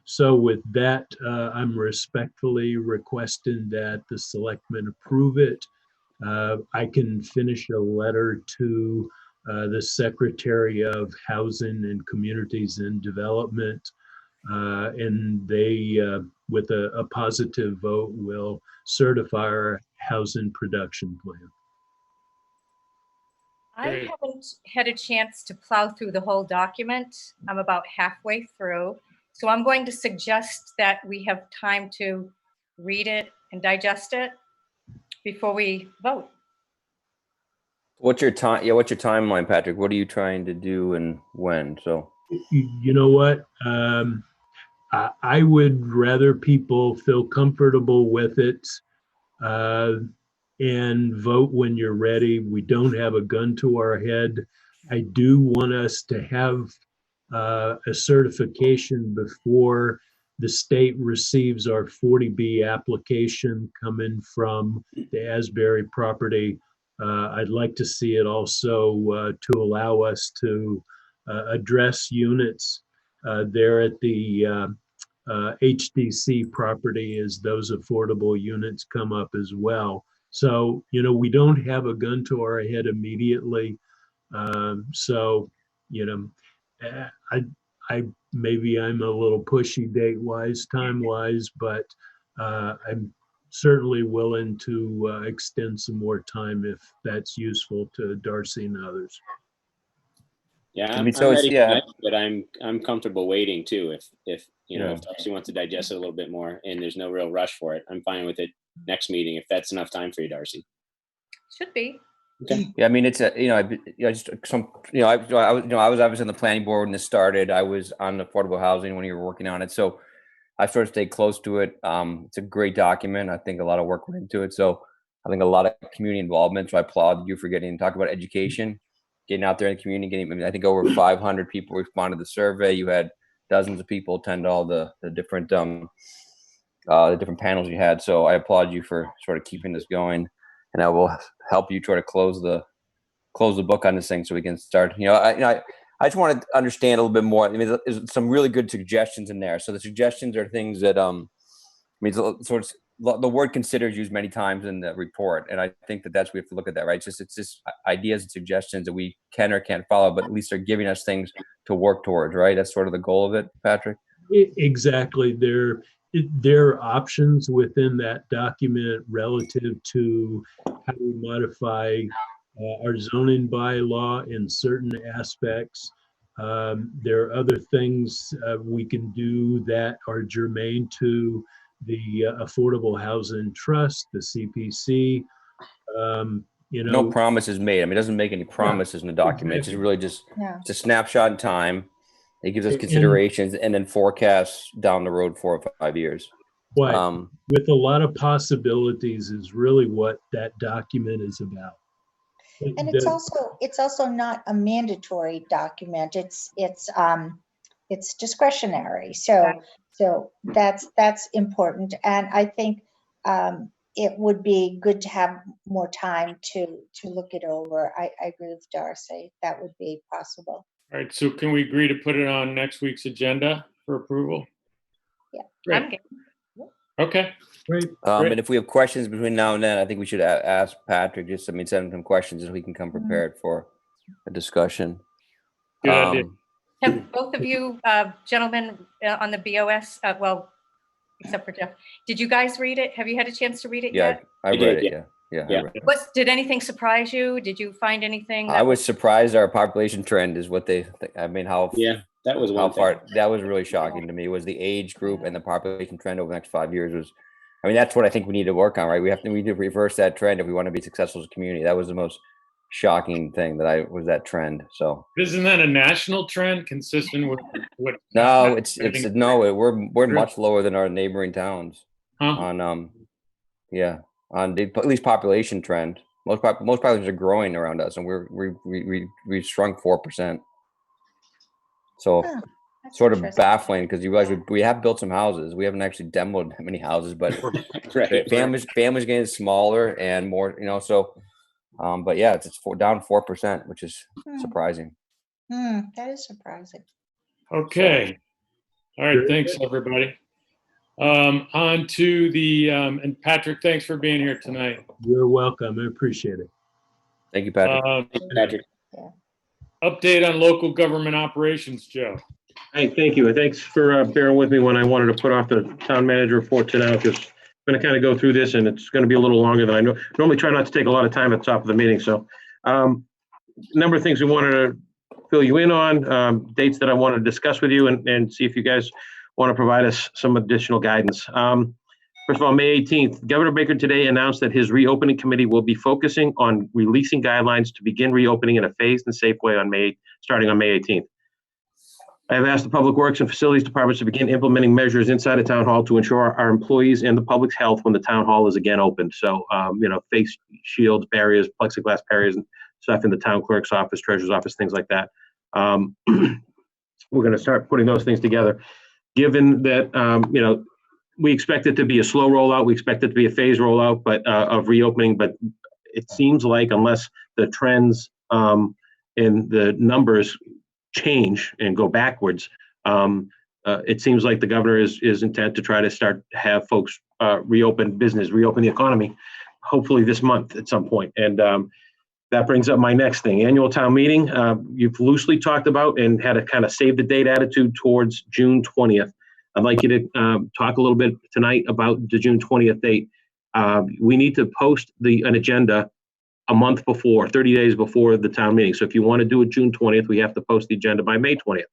So with that, I'm respectfully requesting that the selectmen approve it. I can finish a letter to the Secretary of Housing and Communities and Development, and they, with a positive vote, will certify our housing production plan. I Great. haven't had a chance to plow through the whole document. I'm about halfway through. So I'm going to suggest that we have time to read it and digest it before we vote. What's your time? Yeah, what's your timeline, Patrick? What are you trying to do and when? So You know what? I would rather people feel comfortable with it and vote when you're ready. We don't have a gun to our head. I do want us to have a certification before the state receives our 40B application coming from the Asbury property. I'd like to see it also to allow us to address units there at the HDC property as those affordable units come up as well. So, you know, we don't have a gun to our head immediately. So, you know, I maybe I'm a little pushy date-wise, time-wise, but I'm certainly willing to extend some more time if that's useful to Darcy and others. Yeah, I mean, I'm so it's, ready yeah. tonight, but I'm comfortable waiting too. If you know, Yeah. if Darcy wants to digest it a little bit more and there's no real rush for it, I'm fine with it next meeting if that's enough time for you, Darcy. Should be. Okay. Yeah, I mean, it's a, you know, just some, you know, I was obviously on the planning board when this started. I was on affordable housing when you were working on it. So I sort of stayed close to it. It's a great document. I think a lot of work went into it. So I think a lot of community involvement. So I applaud you for getting to talk about education, getting out there in the community. I think over 500 people responded to the survey. You had dozens of people attend all the different panels you had. So I applaud you for sort of keeping this going, and I will help you try to close the book on this thing so we can start. I just want to understand a little bit more. I mean, there's some really good suggestions in there. So the suggestions are things that, the word consider is used many times in the report. And I think that's, we have to look at that, right? It's just ideas and suggestions that we can or can't follow, but at least they're giving us things to work towards, right? That's sort of the goal of it, Patrick. Exactly. There are options within that document relative to how we modify our zoning bylaw in certain aspects. There are other things we can do that are germane to the Affordable Housing Trust, the CPC. No promises made. I mean, it doesn't make any promises in the document. It's really just it's a snapshot in time. It gives us considerations and then forecasts down the road 4 or 5 years. With a lot of possibilities is really what that document is about. And it's also not a mandatory document. It's discretionary. So that's important. And I think it would be good to have more time to look it over. I agree with Darcy. That would be possible. All right, so can we agree to put it on next week's agenda for approval? Yeah. Great. Okay. Great. And if we have questions between now and then, I think we should ask Patrick, send him some questions so he can come prepared for a discussion. Good idea. Have both of you gentlemen on the BOS, except for Jeff, did you guys read it? Have you had a chance to read it yet? I read it. Yeah. Did anything surprise you? Did you find anything? I was surprised our population trend is what they think. I mean, that was one thing. That was really shocking to me, was the age group and the population trend over the next 5 years was, I mean, that's what I think we need to work on, right? We need to reverse that trend if we want to be successful as a community. That was the most shocking thing was that trend. So isn't that a national trend consistent with what? No, we're much lower than our neighboring towns on at least population trend. Most populations are growing around us, and we've shrunk 4%. So sort of baffling, because you realize we have built some houses. We haven't actually demoed that many houses, but families getting smaller and more, so. But yeah, it's down 4%, which is surprising. That is surprising. Okay. All right. Thanks, everybody. On to the, and Patrick, thanks for being here tonight. You're welcome. I appreciate it. Thank you, Patrick. Patrick. Update on local government operations, Joe. Hey, thank you. Thanks for bearing with me when I wanted to put off the town manager report to now, because I'm going to kind of go through this, and it's going to be a little longer than I normally try not to take a lot of time at the top of the meeting. So a number of things we wanted to fill you in on, dates that I wanted to discuss with you and see if you guys want to provide us some additional guidance. First of all, May 18th, Governor Baker today announced that his reopening committee will be focusing on releasing guidelines to begin reopening in a phased and safe way starting on May 18th. I have asked the Public Works and Facilities Departments to begin implementing measures inside of Town Hall to ensure our employees and the public's health when the Town Hall is again opened. So, face shields, barriers, plexiglass barriers, and stuff in the Town Clerk's office, Treasurer's office, things like that. We're going to start putting those things together. Given that, we expect it to be a slow rollout, we expect it to be a phased rollout, but of reopening. But it seems like unless the trends in the numbers change and go backwards, it seems like the governor is intent to try to have folks reopen business, reopen the economy, hopefully this month at some point. And that brings up my next thing, annual town meeting. You've loosely talked about and had a kind of save the date attitude towards June 20th. I'd like you to talk a little bit tonight about the June 20th date. We need to post an agenda a month before, 30 days before the town meeting. So if you want to do it June 20th, we have to post the agenda by May 20th.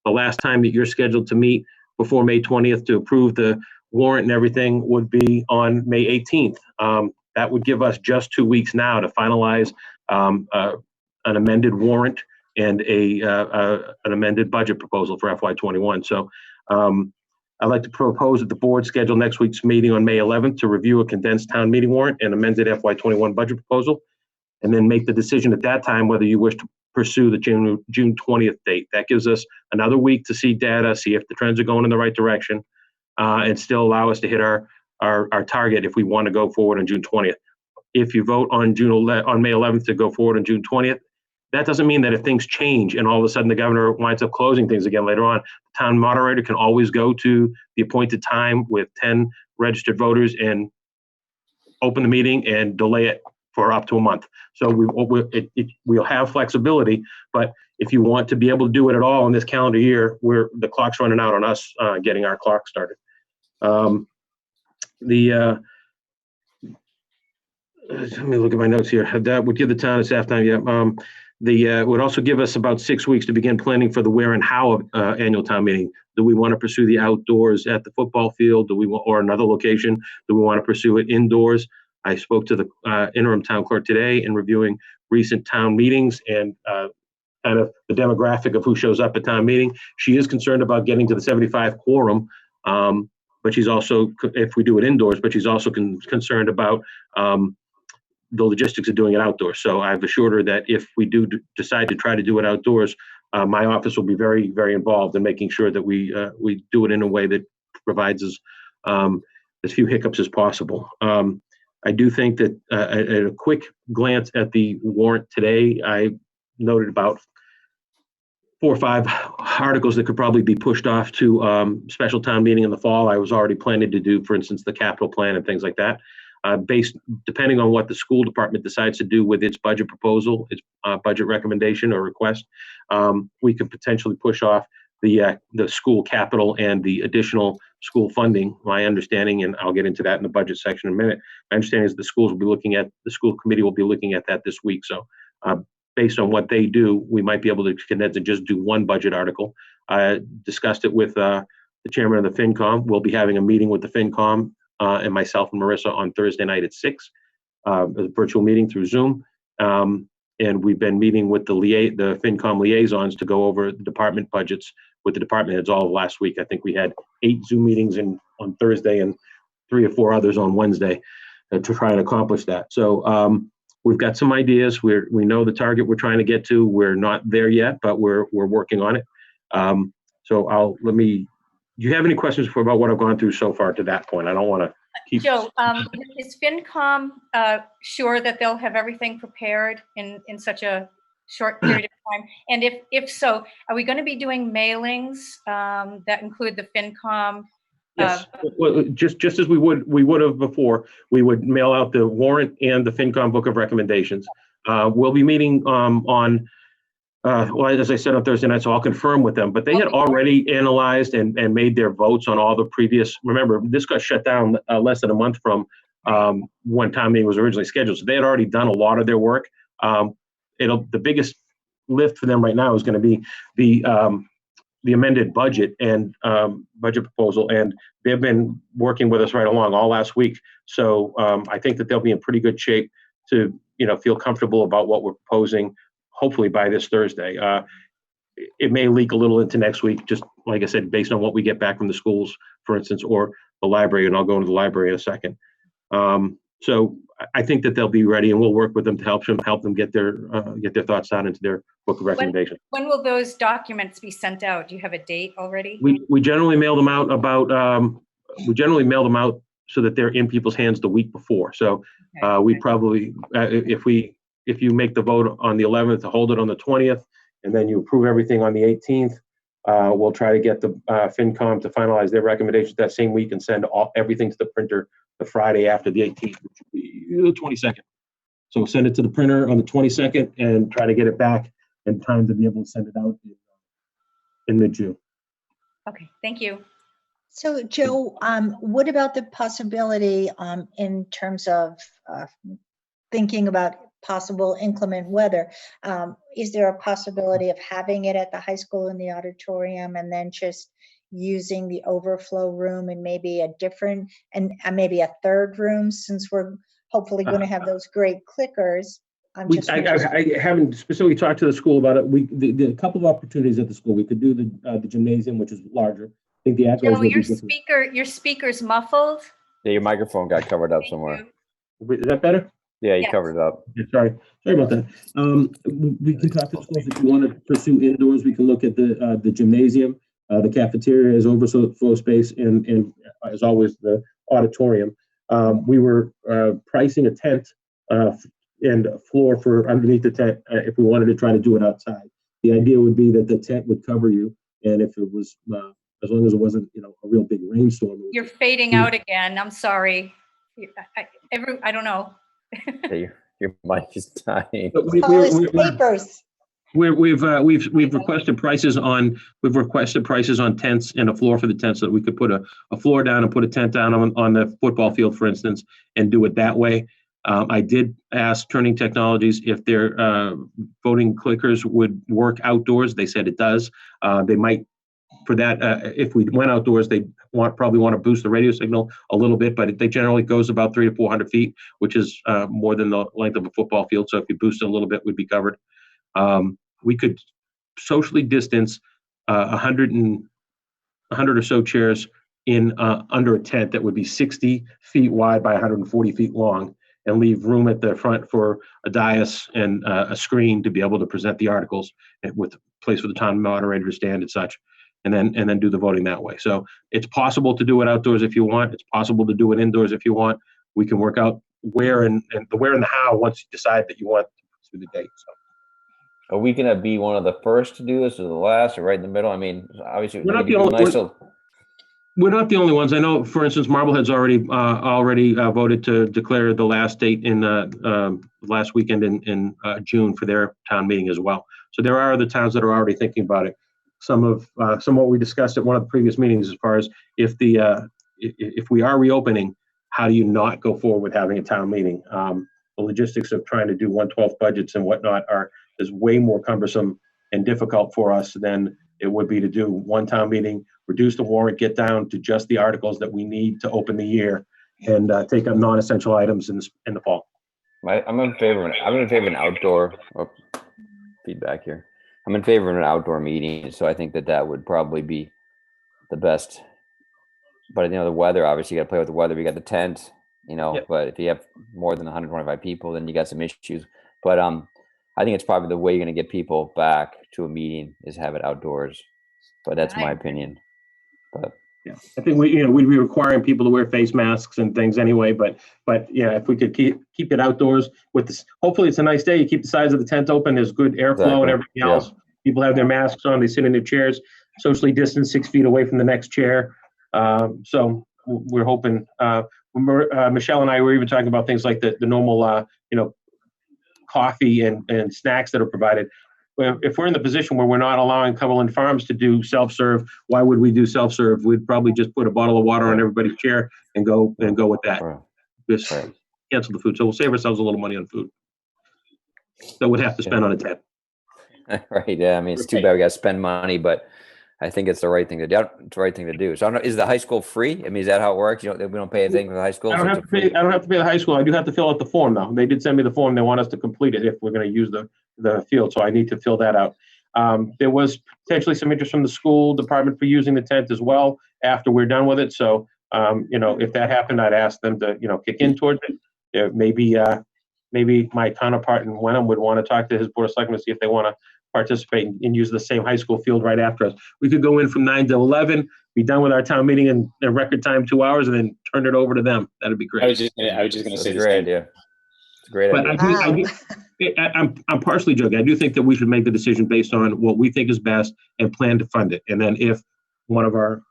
The last time that you're scheduled to meet before May 20th to approve the warrant and everything would be on May 18th. That would give us just 2 weeks now to finalize an amended warrant and an amended budget proposal for FY21. So I'd like to propose that the board schedule next week's meeting on May 11th to review a condensed town meeting warrant and amended FY21 budget proposal, and then make the decision at that time whether you wish to pursue the June 20th date. That gives us another week to see data, see if the trends are going in the right direction, and still allow us to hit our target if we want to go forward on June 20th. If you vote on May 11th to go forward on June 20th, that doesn't mean that if things change and all of a sudden the governor winds up closing things again later on, the town moderator can always go to the appointed time with 10 registered voters and open the meeting and delay it for up to a month. So we'll have flexibility, but if you want to be able to do it at all in this calendar year, the clock's running out on us getting our clock started. Let me look at my notes here. That would give the town a staff time. Yeah. Would also give us about 6 weeks to begin planning for the where and how of annual town meeting. Do we want to pursue the outdoors at the football field? Or another location? Do we want to pursue it indoors? I spoke to the interim town clerk today in reviewing recent town meetings and kind of the demographic of who shows up at town meeting. She is concerned about getting to the 75 quorum, but she's also, if we do it indoors, but she's also concerned about the logistics of doing it outdoors. So I've assured her that if we do decide to try to do it outdoors, my office will be very, very involved in making sure that we do it in a way that provides us as few hiccups as possible. I do think that at a quick glance at the warrant today, I noted about 4 or 5 articles that could probably be pushed off to special town meeting in the fall. I was already planning to do, for instance, the capital plan and things like that. Depending on what the school department decides to do with its budget proposal, its budget recommendation or request, we could potentially push off the school capital and the additional school funding. My understanding, and I'll get into that in the budget section in a minute, my understanding is the school committee will be looking at that this week. So based on what they do, we might be able to condense and just do one budget article. I discussed it with the chairman of the FinCom. We'll be having a meeting with the FinCom and myself and Marissa on Thursday night at 6, a virtual meeting through Zoom. And we've been meeting with the FinCom liaisons to go over the department budgets with the department heads all of last week. I think we had 8 Zoom meetings on Thursday and 3 or 4 others on Wednesday to try and accomplish that. So we've got some ideas. We know the target we're trying to get to. We're not there yet, but we're working on it. So do you have any questions about what I've gone through so far to that point? I don't want to keep. Joe, is FinCom sure that they'll have everything prepared in such a short period of time? And if so, are we going to be doing mailings that include the FinCom? Yes, well, just as we would have before, we would mail out the warrant and the FinCom book of recommendations. We'll be meeting well, as I said on Thursday night, so I'll confirm with them, but they had already analyzed and made their votes on all the previous, remember, this got shut down less than a month from when town meeting was originally scheduled. So they had already done a lot of their work. The biggest lift for them right now is going to be the amended budget and budget proposal. And they've been working with us right along all last week. So I think that they'll be in pretty good shape to, feel comfortable about what we're proposing, hopefully by this Thursday. It may leak a little into next week, just like I said, based on what we get back from the schools, for instance, or the library, and I'll go into the library in a second. So I think that they'll be ready, and we'll work with them to help them get their thoughts out into their book of recommendations. When will those documents be sent out? Do you have a date already? We generally mail them out so that they're in people's hands the week before. So we probably, if you make the vote on the 11th to hold it on the 20th, and then you approve everything on the 18th, we'll try to get the FinCom to finalize their recommendations that same week and send everything to the printer the Friday after the 18th, which will be the 22nd. So we'll send it to the printer on the 22nd and try to get it back in time to be able to send it out in mid-June. Okay, thank you. So Joe, what about the possibility in terms of thinking about possible inclement weather? Is there a possibility of having it at the high school in the auditorium and then just using the overflow room and maybe a different, and maybe a third room, since we're hopefully going to have those great clickers? I haven't specifically talked to the school about it. A couple of opportunities at the school. We could do the gymnasium, which is larger. think the echoes Joe, will be your different. speaker's muffled. Yeah, your microphone got covered up Thank somewhere. you. Is that better? Yeah, you Yes. covered it up. Yeah, sorry about that. We can talk to schools if you want to pursue indoors. We can look at the gymnasium, the cafeteria is overflow space, and as always, the auditorium. We were pricing a tent and a floor for underneath the tent if we wanted to try to do it outside. The idea would be that the tent would cover you, and if it was as long as it wasn't a real big rainstorm. You're fading out again. I'm sorry. I don't know. Yeah, your mic is dying. But Call his papers. We've requested prices on tents and a floor for the tent so that we could put a floor down and put a tent down on the football field, for instance, and do it that way. I did ask Turning Technologies if their voting clickers would work outdoors. They said it does. They might, for that, if we went outdoors, they probably want to boost the radio signal a little bit, but they generally goes about 300 to 400 feet, which is more than the length of a football field. So if you boost it a little bit, we'd be covered. We could socially distance 100 or so chairs in under a tent that would be 60 feet wide by 140 feet long, and leave room at the front for a dais and a screen to be able to present the articles, with a place for the town moderator to stand and such, and then do the voting that way. So it's possible to do it outdoors if you want. It's possible to do it indoors if you want. We can work out where and the how once you decide that you want to do the date. So. Are we gonna be one of the first to do this, or the last, or right in the middle? I mean, obviously, We're not the only. We're not the only ones. I know, for instance, Marblehead's already voted to declare the last date in last weekend in June for their town meeting as well. So there are other towns that are already thinking about it. Some of what we discussed at one of the previous meetings, as far as if we are reopening, how do you not go forward with having a town meeting? The logistics of trying to do 1/12 budgets and whatnot is way more cumbersome and difficult for us than it would be to do one town meeting, reduce the warrant, get down to just the articles that we need to open the year, and take up non-essential items in the fall. I'm in favor of an outdoor feedback here. I'm in favor of an outdoor meeting, so I think that would probably be the best. But the weather, obviously, you got to play with the weather. We got the tent, Yep. But if you have more than 125 people, then you got some issues. But I think it's probably the way you're going to get people back to a meeting is have it outdoors. But that's my opinion. But yeah, I think we'd be requiring people to wear face masks and things anyway. But yeah, if we could keep it outdoors with this, hopefully it's a nice day. You keep the sides of the tent open. There's good airflow and everything else. People have their masks on. They sit in their chairs, socially distanced 6 feet away from the next chair. So we're hoping. Michelle and I were even talking about things like the normal, coffee and snacks that are provided. If we're in the position where we're not allowing Cumberland Farms to do self-serve, why would we do self-serve? We'd probably just put a bottle of water on everybody's chair and go with that. Just cancel the food. So we'll save ourselves a little money on food that we'd have to spend on a tent. Right. Yeah. I mean, it's too bad we got to spend money, but I think it's the right thing to do. It's the right thing to do. So I don't know, is the high school free? I mean, is that how it works? We don't pay a thing for the high school? I don't have to pay the high school. I do have to fill out the form though. They did send me the form. They want us to complete it if we're going to use the field. So I need to fill that out. There was potentially some interest from the school department for using the tent as well after we're done with it. So, if that happened, I'd ask them to, kick in towards it. Maybe my counterpart in Wenham would want to talk to his board of selectmen to see if they want to participate and use the same high school field right after us. We could go in from 9 to 11, be done with our town meeting in a record time, 2 hours, and then turn it over to them. That'd be great. I was just gonna say a great idea. It's a great idea. I'm partially joking. I do think that we should make the decision based on what we think is best and plan to fund it. And then if one of our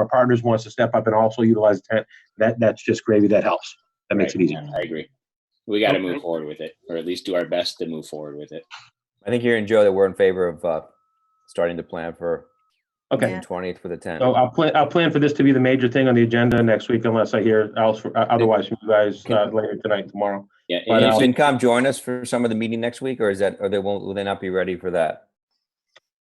partners wants to step up and also utilize the tent, that's just gravy. That helps. That makes it easier. I agree. We got to move forward with it, or at least do our best to move forward with it. I think here in Joe that we're in favor of starting to plan for June 20th for the tent. So I'll plan for this to be the major thing on the agenda next week, unless I hear otherwise from you guys later tonight, tomorrow. Yeah. But FinCom join us for some of the meeting next week, or will they not be ready for that?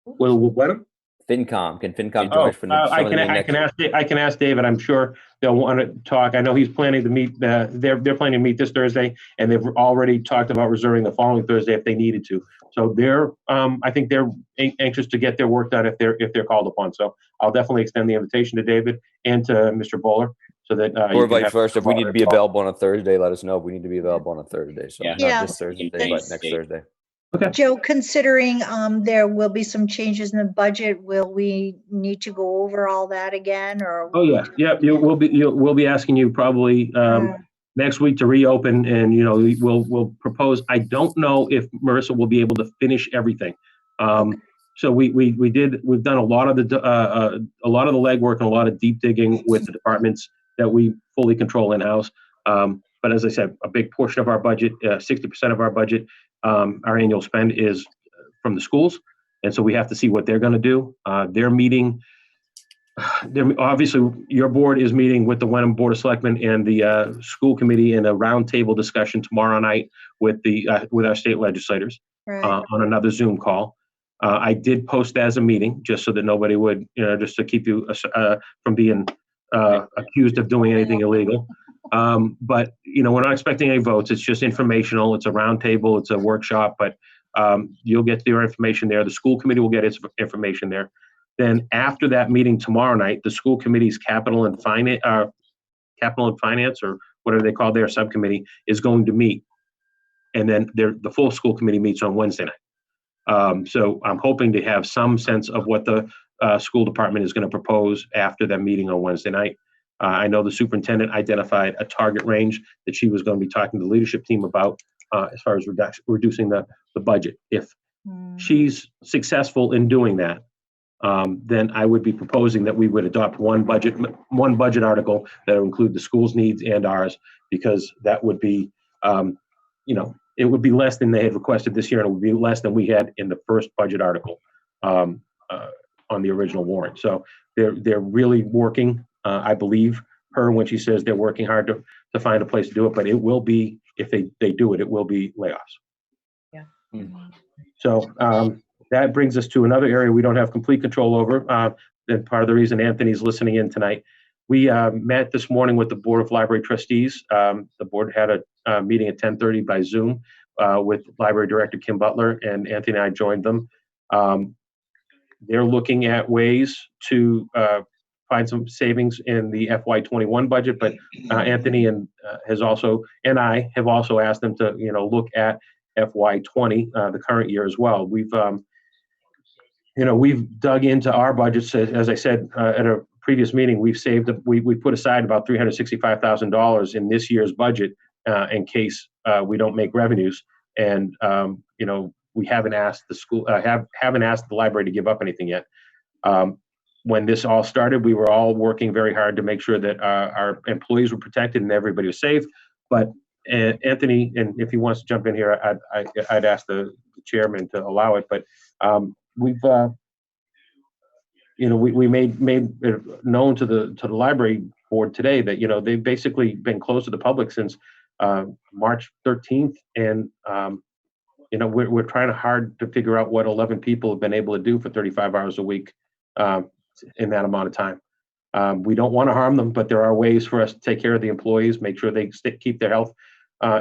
Will what? FinCom, can FinCom Oh, join us for some I of the can, meeting I next? can ask, I can ask David. I'm sure they'll want to talk. I know he's planning to meet, they're planning to meet this Thursday, and they've already talked about reserving the following Thursday if they needed to. So they're, I think they're anxious to get their work done if they're called upon. So I'll definitely extend the invitation to David and to Mr. Bowler so that. Or you can vice have- versa, if we need to be available on a Thursday, let us know. We need to be available on a Thursday, so Yeah. Yeah. not this Thursday, but next Thursday. Joe, considering there will be some changes in the budget, will we need to go over all that again, or? Oh, yeah, yeah, we'll be asking you probably next week to reopen, and, you know, we'll propose. I don't know if Marissa will be able to finish everything. So we've done a lot of the legwork and a lot of deep digging with the departments that we fully control in-house. But as I said, a big portion of our budget, 60% of our budget, our annual spend is from the schools. And so we have to see what they're going to do. They're meeting. Obviously, your board is meeting with the Wenham Board of Selectmen and the school committee in a roundtable discussion tomorrow night with our state legislators Right. on another Zoom call. I did post as a meeting just so that nobody would, just to keep you from being accused of doing anything illegal. But, we're not expecting any votes. It's just informational. It's a roundtable. It's a workshop, but you'll get your information there. The school committee will get its information there. Then after that meeting tomorrow night, the school committee's capital and finance, or whatever they call their subcommittee, is going to meet. And then the full school committee meets on Wednesday night. So I'm hoping to have some sense of what the school department is going to propose after that meeting on Wednesday night. I know the superintendent identified a target range that she was going to be talking to the leadership team about as far as reducing the budget. If she's successful in doing that, then I would be proposing that we would adopt one budget article that would include the school's needs and ours, because that would be, it would be less than they had requested this year, and it would be less than we had in the first budget article on the original warrant. So they're really working. I believe her when she says they're working hard to find a place to do it, but it will be, if they do it, it will be layoffs. Yeah. So that brings us to another area we don't have complete control over. And part of the reason Anthony's listening in tonight. We met this morning with the Board of Library Trustees. The board had a meeting at 10:30 by Zoom with Library Director Kim Butler, and Anthony and I joined them. They're looking at ways to find some savings in the FY21 budget, but Anthony and I have also asked them to look at FY20, the current year as well. We've dug into our budgets. As I said at a previous meeting, we put aside about $365,000 in this year's budget in case we don't make revenues, and we haven't asked the school, haven't asked the library to give up anything yet. When this all started, we were all working very hard to make sure that our employees were protected and everybody was safe. But Anthony, and if he wants to jump in here, I'd ask the chairman to allow it. But we made it known to the library board today that they've basically been closed to the public since March 13th, and we're trying hard to figure out what 11 people have been able to do for 35 hours a week in that amount of time. We don't want to harm them, but there are ways for us to take care of the employees, make sure they keep their health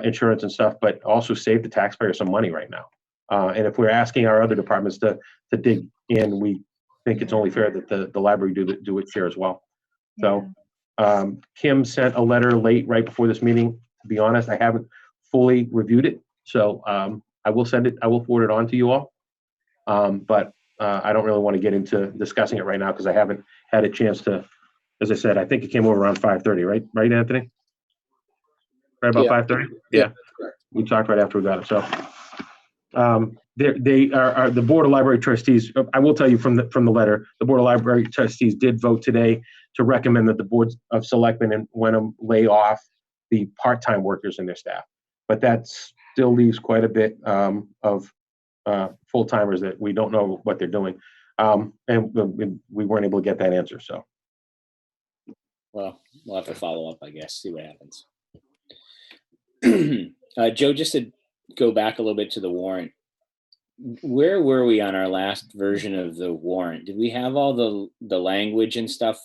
insurance and stuff, but also save the taxpayer some money right now. And if we're asking our other departments to dig in, we think it's only fair that the library do its share as well. So Kim sent a letter right before this meeting. To be honest, I haven't fully reviewed it, so I will send it. I will forward it on to you all. But I don't really want to get into discussing it right now because I haven't had a chance to. As I said, I think it came over around 5:30, right? Right, Anthony? Right about 5:30? Yeah. We talked right after we got it. So they are the Board of Library Trustees. I will tell you from the letter, the Board of Library Trustees did vote today to recommend that the Boards of Selectmen and Wenham lay off the part-time workers in their staff. But that still leaves quite a bit of full-timers that we don't know what they're doing. And we weren't able to get that answer. So. Well, we'll have to follow up, I guess, see what happens. Joe, just to go back a little bit to the warrant, Where were we on our last version of the warrant? Did we have all the language and stuff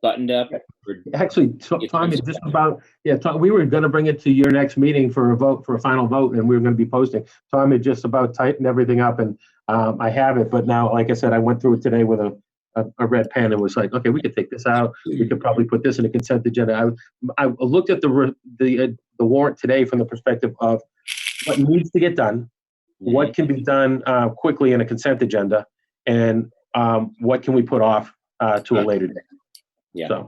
buttoned up? Or- Actually, Tom is just about, yeah, Tom, we were going to bring it to your next meeting for a vote, for a final vote, and we were going to be posting. Tom had just about tightened everything up, and I have it, but now, like I said, I went through it today with a red pen and was like, okay, we could take this out. We could probably put this in a consent agenda. I looked at the warrant today from the perspective of what needs to get done, what can be done quickly in a consent agenda, and what can we put off to a later date. Yeah.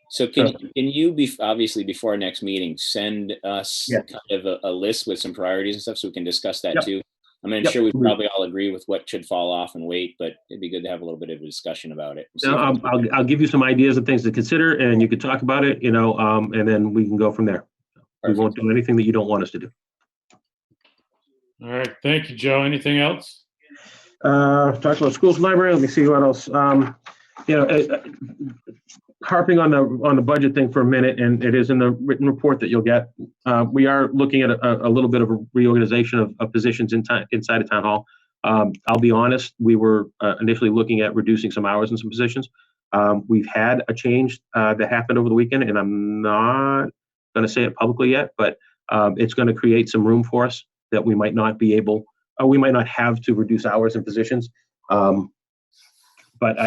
So can you be obviously before our next meeting send us kind of a list with some priorities and stuff so we can discuss that too? I mean, I'm sure we probably all agree with what should fall off and wait, but it'd be good to have a little bit of a discussion about it. No, I'll give you some ideas and things to consider, and you can talk about it, you know, and then we can go from there. Perfect. We won't do anything that you don't want us to do. All right, thank you, Joe. Anything else? Talked about schools and library. Let me see what else. You know, harping on the budget thing for a minute, and it is in the written report that you'll get. We are looking at a little bit of a reorganization of positions inside of town hall. I'll be honest, we were initially looking at reducing some hours in some positions. We've had a change that happened over the weekend, and I'm not going to say it publicly yet, but it's going to create some room for us that we might not be able, we might not have to reduce hours in positions. But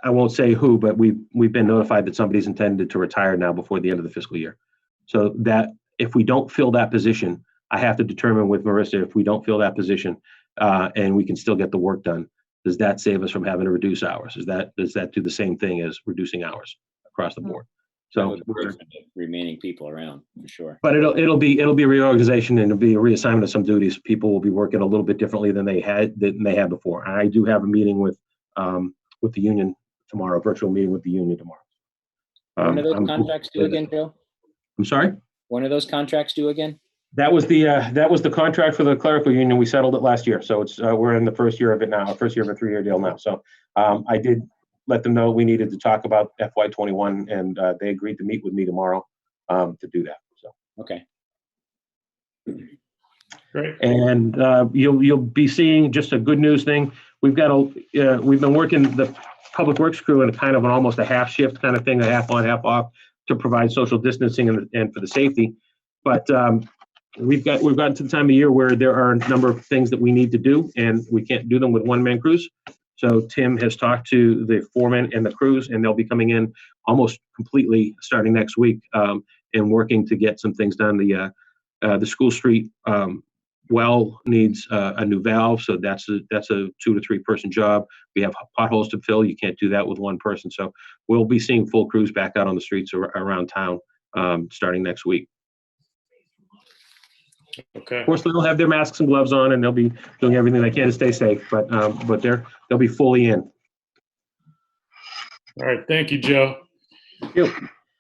I won't say who, but we've been notified that somebody's intended to retire now before the end of the fiscal year. So that if we don't fill that position, I have to determine with Marissa, if we don't fill that position and we can still get the work done, does that save us from having to reduce hours? Does that do the same thing as reducing hours across the board? So the remaining people around for sure. But it'll be a reorganization, and it'll be a reassignment of some duties. People will be working a little bit differently than they had before. I do have a meeting with the union tomorrow, a virtual meeting with the union tomorrow. When are those contracts due again, Joe? I'm sorry? When are those contracts due again? That was the contract for the clerical union. We settled it last year. So it's we're in the first year of it now, first year of a 3-year deal now. So I did let them know we needed to talk about FY21, and they agreed to meet with me tomorrow to do that. So okay. Great. And you'll be seeing just a good news thing. We've been working the public works crew in a kind of an almost a half shift kind of thing, a half on, half off, to provide social distancing and for the safety. But we've gotten to the time of year where there are a number of things that we need to do, and we can't do them with one-man crews. So Tim has talked to the foremen and the crews, and they'll be coming in almost completely starting next week and working to get some things done. The School Street well needs a new valve, so that's a 2 to 3 person job. We have potholes to fill. You can't do that with one person. So we'll be seeing full crews back out on the streets around town starting next week. Okay. Of course, they'll have their masks and gloves on, and they'll be doing everything they can to stay safe. But they'll be fully in. All right. Thank you, Joe. Yep.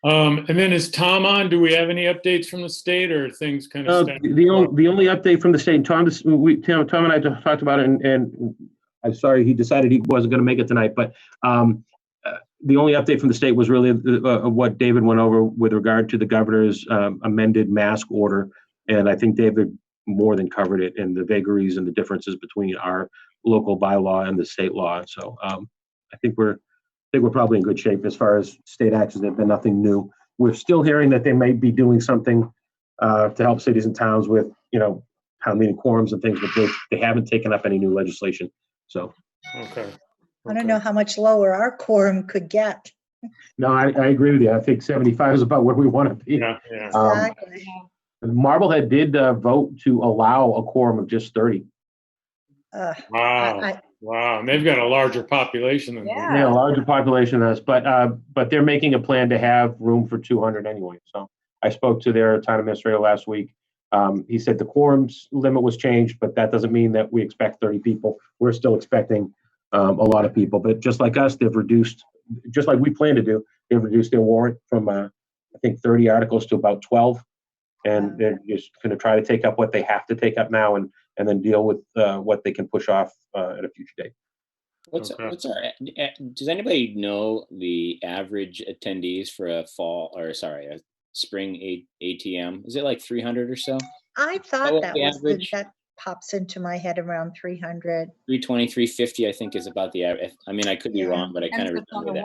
And then is Tom on? Do we have any updates from the state, or things kind of? The only update from the state, Tom and I talked about it, and I'm sorry he decided he wasn't going to make it tonight. But the only update from the state was really what David went over with regard to the governor's amended mask order. And I think David more than covered it in the vagaries and the differences between our local bylaw and the state law. So I think we're probably in good shape as far as state actions. There've been nothing new. We're still hearing that they might be doing something to help cities and towns with, town meeting quorums and things, but they haven't taken up any new legislation. So. Okay. I don't know how much lower our quorum could get. No, I agree with you. I think 75 is about where we want to be. Yeah. Exactly. Marblehead did vote to allow a quorum of just 30. Wow. Wow. And they've got a larger population than we. Yeah, a larger population than us, but they're making a plan to have room for 200 anyway. So I spoke to their town administrator last week. He said the quorum's limit was changed, but that doesn't mean that we expect 30 people. We're still expecting a lot of people, but just like us, they've reduced, just like we plan to do, they've reduced their warrant from I think 30 articles to about 12. And they're just going to try to take up what they have to take up now, and then deal with what they can push off at a future date. Does anybody know the average attendees for a spring ATM? Is it like 300 or so? I thought that was that pops into my head around 300. 320, 350, I think is about the average. I mean, I could be Yeah. wrong, but I kind of Depends what's on remember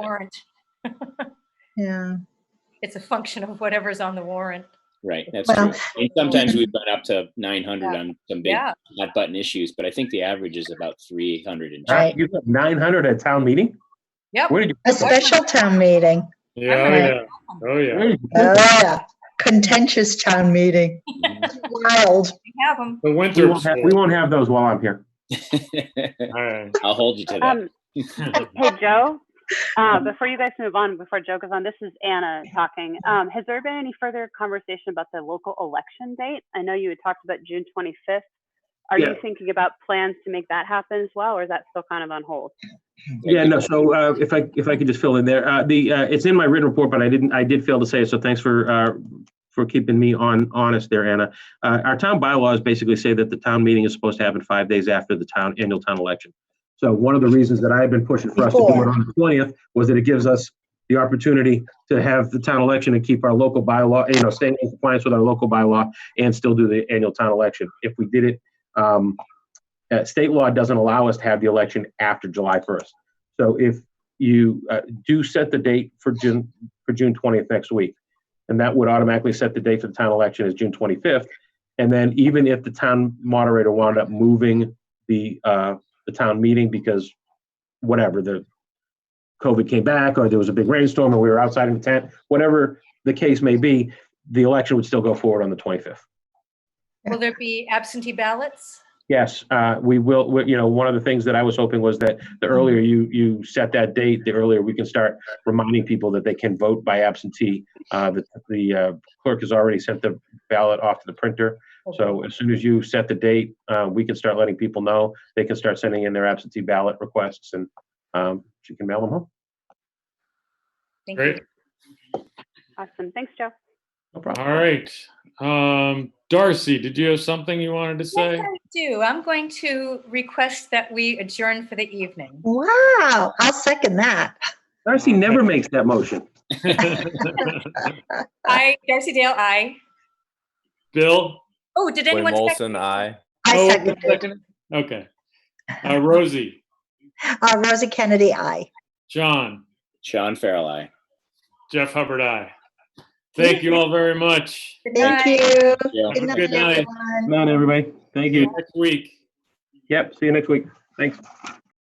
the that. warrant. Yeah. It's a function of whatever's on the warrant. Right, that's Well- true. And sometimes we've gone up to 900 Yeah. on some big Yeah. hot button issues, but I think the average is about 300 and Right. change. You got 900 at town meeting? Yep. Where did you? A special town meeting. Yeah, oh, Right. yeah. Oh, yeah. Where did you- Oh, yeah. Contentious town meeting. Wild. We have them. The We winter. won't have those while I'm here. All right. I'll hold you to that. Hey, Joe, before you guys move on, before Joe goes on, this is Anna talking. Has there been any further conversation about the local election date? I know you had talked about June 25th. Are Yeah. you thinking about plans to make that happen as well, or is that still kind of on hold? Yeah, no, so if I could just fill in there, it's in my written report, but I did fail to say it, so thanks for keeping me honest there, Anna. Our town bylaws basically say that the town meeting is supposed to happen 5 days after the annual town election. So one of the reasons that I've been pushing for us to do it on the 20th was that it gives us the opportunity to have the town election and keep our local bylaw, stay in compliance with our local bylaw and still do the annual town election. If we did it, state law doesn't allow us to have the election after July 1st. So if you do set the date for June 20th next week, and that would automatically set the date for the town election as June 25th. And then even if the town moderator wound up moving the town meeting because whatever, the COVID came back or there was a big rainstorm or we were outside in the tent, whatever the case may be, the election would still go forward on the 25th. Will there be absentee ballots? Yes, we will. One of the things that I was hoping was that the earlier you set that date, the earlier we can start reminding people that they can vote by absentee. The clerk has already sent the ballot off to the printer. So as soon as you set the date, we can start letting people know. They can start sending in their absentee ballot requests and she can mail them home. Thank Great. you. Awesome. Thanks, Joe. No problem. All right. Darcy, did you have something you wanted to say? Yes, I do. I'm going to request that we adjourn for the evening. Wow. I'll second that. Darcy never makes that motion. Aye, Darcy Dale, aye. Bill? Oh, did William anyone Olson, aye. I seconded. seconded? Okay. Rosie? Rosie Kennedy, aye. John? Sean Farrell, aye. Jeff Hubbard, aye. Thank you all very much. Good Thank night. you. Yeah. Good night, Good night. everyone. Good night, everybody. Thank See you you. next week. Yep. See you next week. Thanks.